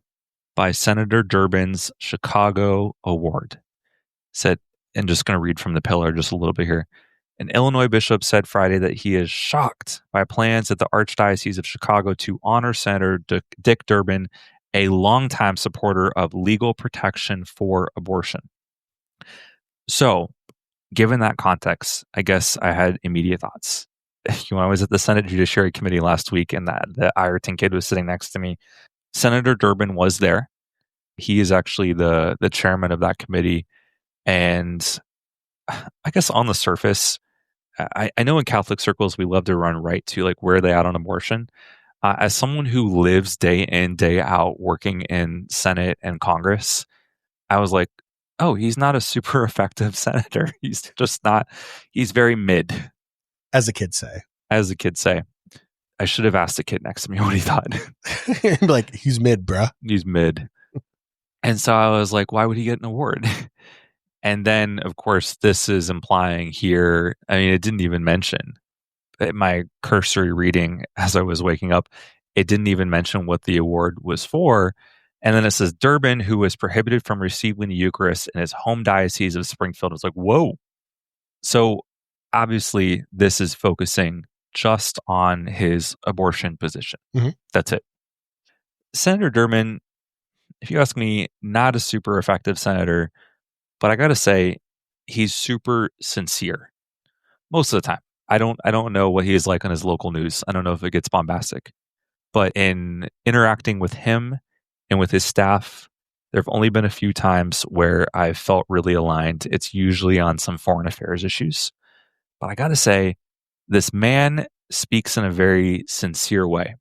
by Senator Durbin's Chicago award. Said, and just going to read from the pillar just a little bit here. An Illinois bishop said Friday that he is shocked by plans at the Archdiocese of Chicago to honor Senator Dick Durbin, a longtime supporter of legal protection for abortion. So, given that context, I guess I had immediate thoughts. When I was at the Senate Judiciary Committee last week and the Ireton kid was sitting next to me, Senator Durbin was there. He is actually the chairman of that committee. And I guess on the surface, I know in Catholic circles, we love to run right to like, where are they at on abortion? As someone who lives day in, day out working in Senate and Congress, I was like, oh, he's not a super effective senator. He's just not, he's very mid. As the kids say. As the kids say. I should have asked the kid next to me what he thought. Like, he's mid, bruh. He's mid. And so I was like, why would he get an award? And then, of course, this is implying here, I mean, it didn't even mention, my cursory reading as I was waking up, it didn't even mention what the award was for. And then it says, Durbin, who was prohibited from receiving the Eucharist in his home diocese of Springfield. It's like, whoa. So obviously, this is focusing just on his abortion position. Mm-hmm. That's it. Senator Durbin, if you ask me, not a super effective senator, but I got to say, he's super sincere most of the time. I don't know what he is like on his local news. I don't know if it gets bombastic. But in interacting with him and with his staff, there have only been a few times where I've felt really aligned. It's usually on some foreign affairs issues. But I got to say, this man speaks in a very sincere way,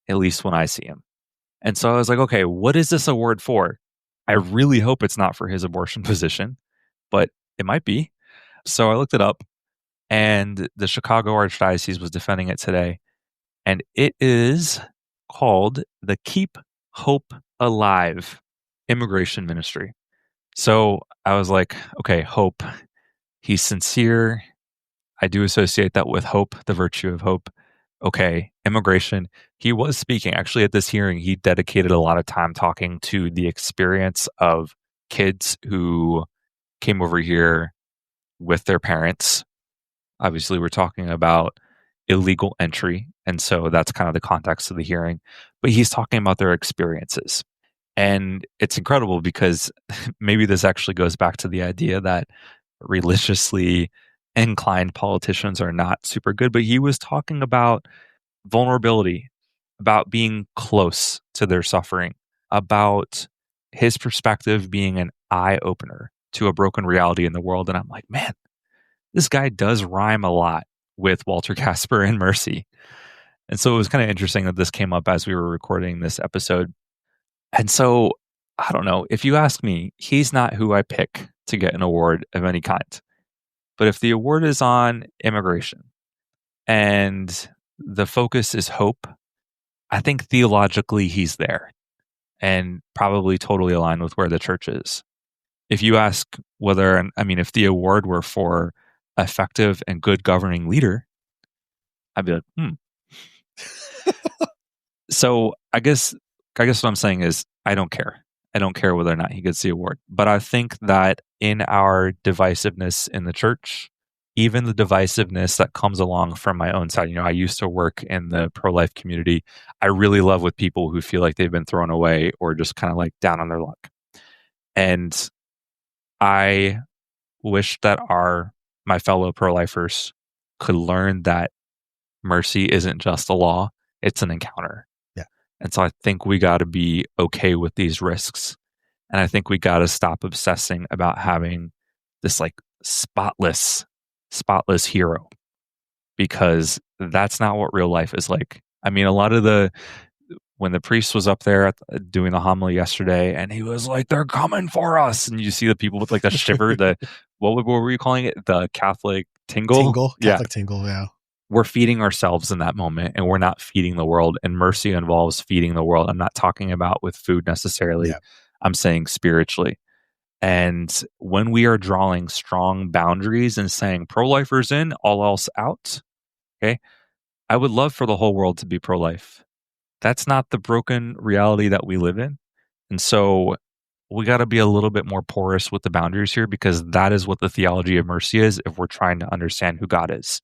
at least when I see him. And so I was like, okay, what is this award for? I really hope it's not for his abortion position, but it might be. So I looked it up, and the Chicago Archdiocese was defending it today. And it is called the Keep Hope Alive Immigration Ministry. So I was like, okay, hope. He's sincere. I do associate that with hope, the virtue of hope. Okay, immigration. He was speaking. Actually, at this hearing, he dedicated a lot of time talking to the experience of kids who came over here with their parents. Obviously, we're talking about illegal entry. And so that's kind of the context of the hearing. But he's talking about their experiences. And it's incredible because maybe this actually goes back to the idea that religiously inclined politicians are not super good. But he was talking about vulnerability, about being close to their suffering, about his perspective being an eye opener to a broken reality in the world. And I'm like, man, this guy does rhyme a lot with Walter Casper and Mercy. And so it was kind of interesting that this came up as we were recording this episode. And so, I don't know, if you ask me, he's not who I pick to get an award of any kind. But if the award is on immigration and the focus is hope, I think theologically he's there and probably totally aligned with where the church is. If you ask whether, I mean, if the award were for effective and good governing leader, I'd be like, So I guess what I'm saying is I don't care. I don't care whether or not he gets the award. But I think that in our divisiveness in the church, even the divisiveness that comes along from my own side, I used to work in the pro-life community. I really love with people who feel like they've been thrown away or just kind of like down on their luck. And I wish that my fellow pro-lifers could learn that mercy isn't just a law, it's an encounter. Yeah. And so I think we got to be okay with these risks. And I think we got to stop obsessing about having this like spotless hero. because that's not what real life is like. I mean, a lot of when the priest was up there doing the homily yesterday, and he was like, "They're coming for us," and you see the people with like the shiver, what were you calling it? The Catholic tingle? Catholic tingle, yeah. We're feeding ourselves in that moment, and we're not feeding the world. And mercy involves feeding the world. I'm not talking about with food necessarily. Yeah. I'm saying spiritually. And when we are drawing strong boundaries and saying pro-lifers in, all else out, okay, I would love for the whole world to be pro-life. That's not the broken reality that we live in. And so we got to be a little bit more porous with the boundaries here, because that is what the theology of mercy is if we're trying to understand who God is.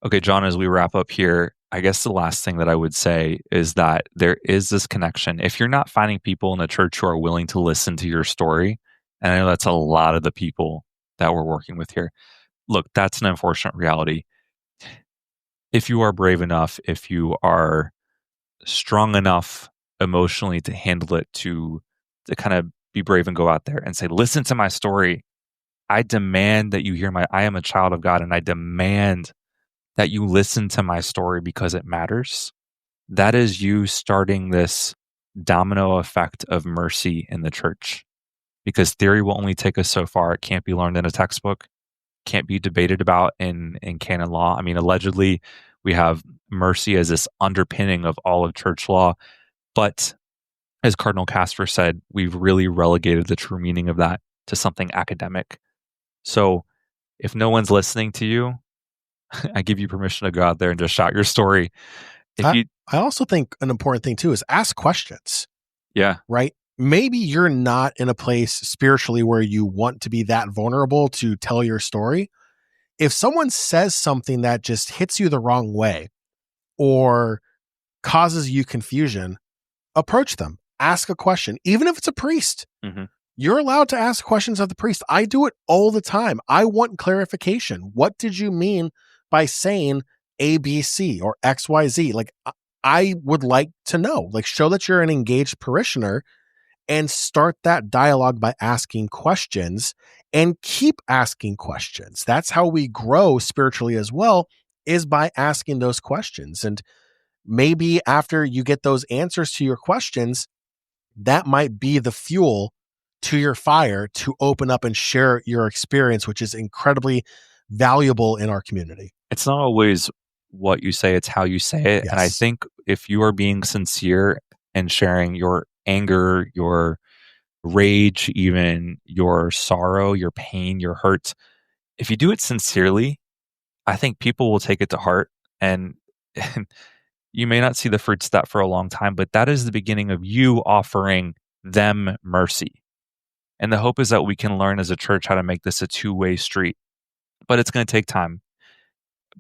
Okay, John, as we wrap up here, I guess the last thing that I would say is that there is this connection. If you're not finding people in the church who are willing to listen to your story, and I know that's a lot of the people that we're working with here, look, that's an unfortunate reality. If you are brave enough, if you are strong enough emotionally to handle it, to kind of be brave and go out there and say, listen to my story. I demand that you hear I am a child of God, and I demand that you listen to my story because it matters. That is you starting this domino effect of mercy in the church, because theory will only take us so far. It can't be learned in a textbook, can't be debated about in canon law. I mean, allegedly, we have mercy as this underpinning of all of church law. But as Cardinal Casper said, we've really relegated the true meaning of that to something academic. So if no one's listening to you, I give you permission to go out there and just shout your story. I also think an important thing too is ask questions. Yeah. Right? Maybe you're not in a place spiritually where you want to be that vulnerable to tell your story. If someone says something that just hits you the wrong way or causes you confusion, approach them. Ask a question. Even if it's a priest, you're allowed to ask questions of the priest. I do it all the time. I want clarification. What did you mean by saying ABC or XYZ? Like, I would like to know. Like, show that you're an engaged parishioner and start that dialogue by asking questions, and keep asking questions. That's how we grow spiritually as well, is by asking those questions. And maybe after you get those answers to your questions, that might be the fuel to your fire to open up and share your experience, which is incredibly valuable in our community. It's not always what you say, it's how you say it. Yes. And I think if you are being sincere and sharing your anger, your rage, even your sorrow, your pain, your hurt, if you do it sincerely, I think people will take it to heart, and you may not see the fruits of that for a long time, but that is the beginning of you offering them mercy. And the hope is that we can learn as a church how to make this a two-way street, but it's going to take time.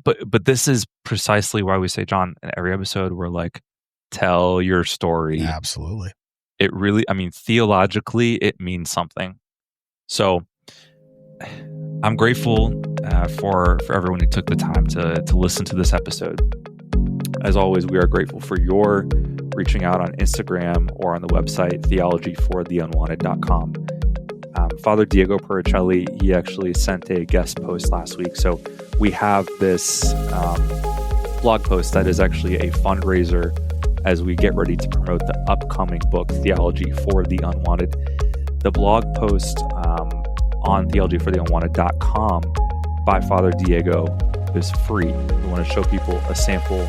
But this is precisely why we say, John, in every episode, we're like, tell your story. Yeah, absolutely. It really, I mean, theologically, it means something. So I'm grateful for everyone who took the time to listen to this episode. As always, we are grateful for your reaching out on Instagram or on the website, theologyfortheunwanted.com. Father Diego Pericelli, he actually sent a guest post last week. So we have this blog post that is actually a fundraiser as we get ready to promote the upcoming book, Theology for the Unwanted. The blog post on theologyfortheunwanted.com by Father Diego is free. We want to show people a sample.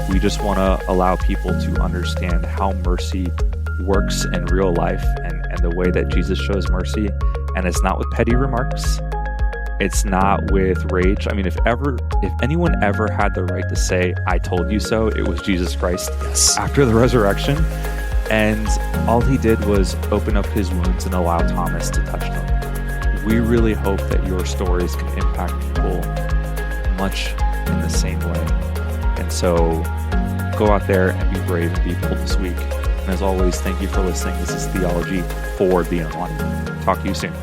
We just want to allow people to understand how mercy works in real life and the way that Jesus shows mercy. And it's not with petty remarks. It's not with rage. I mean, if anyone ever had the right to say, I told you so, it was Jesus Christ. Yes. After the resurrection. And all he did was open up his wounds and allow Thomas to touch them. We really hope that your stories can impact people much in the same way. And so go out there and be brave and be bold this week. And as always, thank you for listening. This is Theology for the Unwanted. Talk to you soon.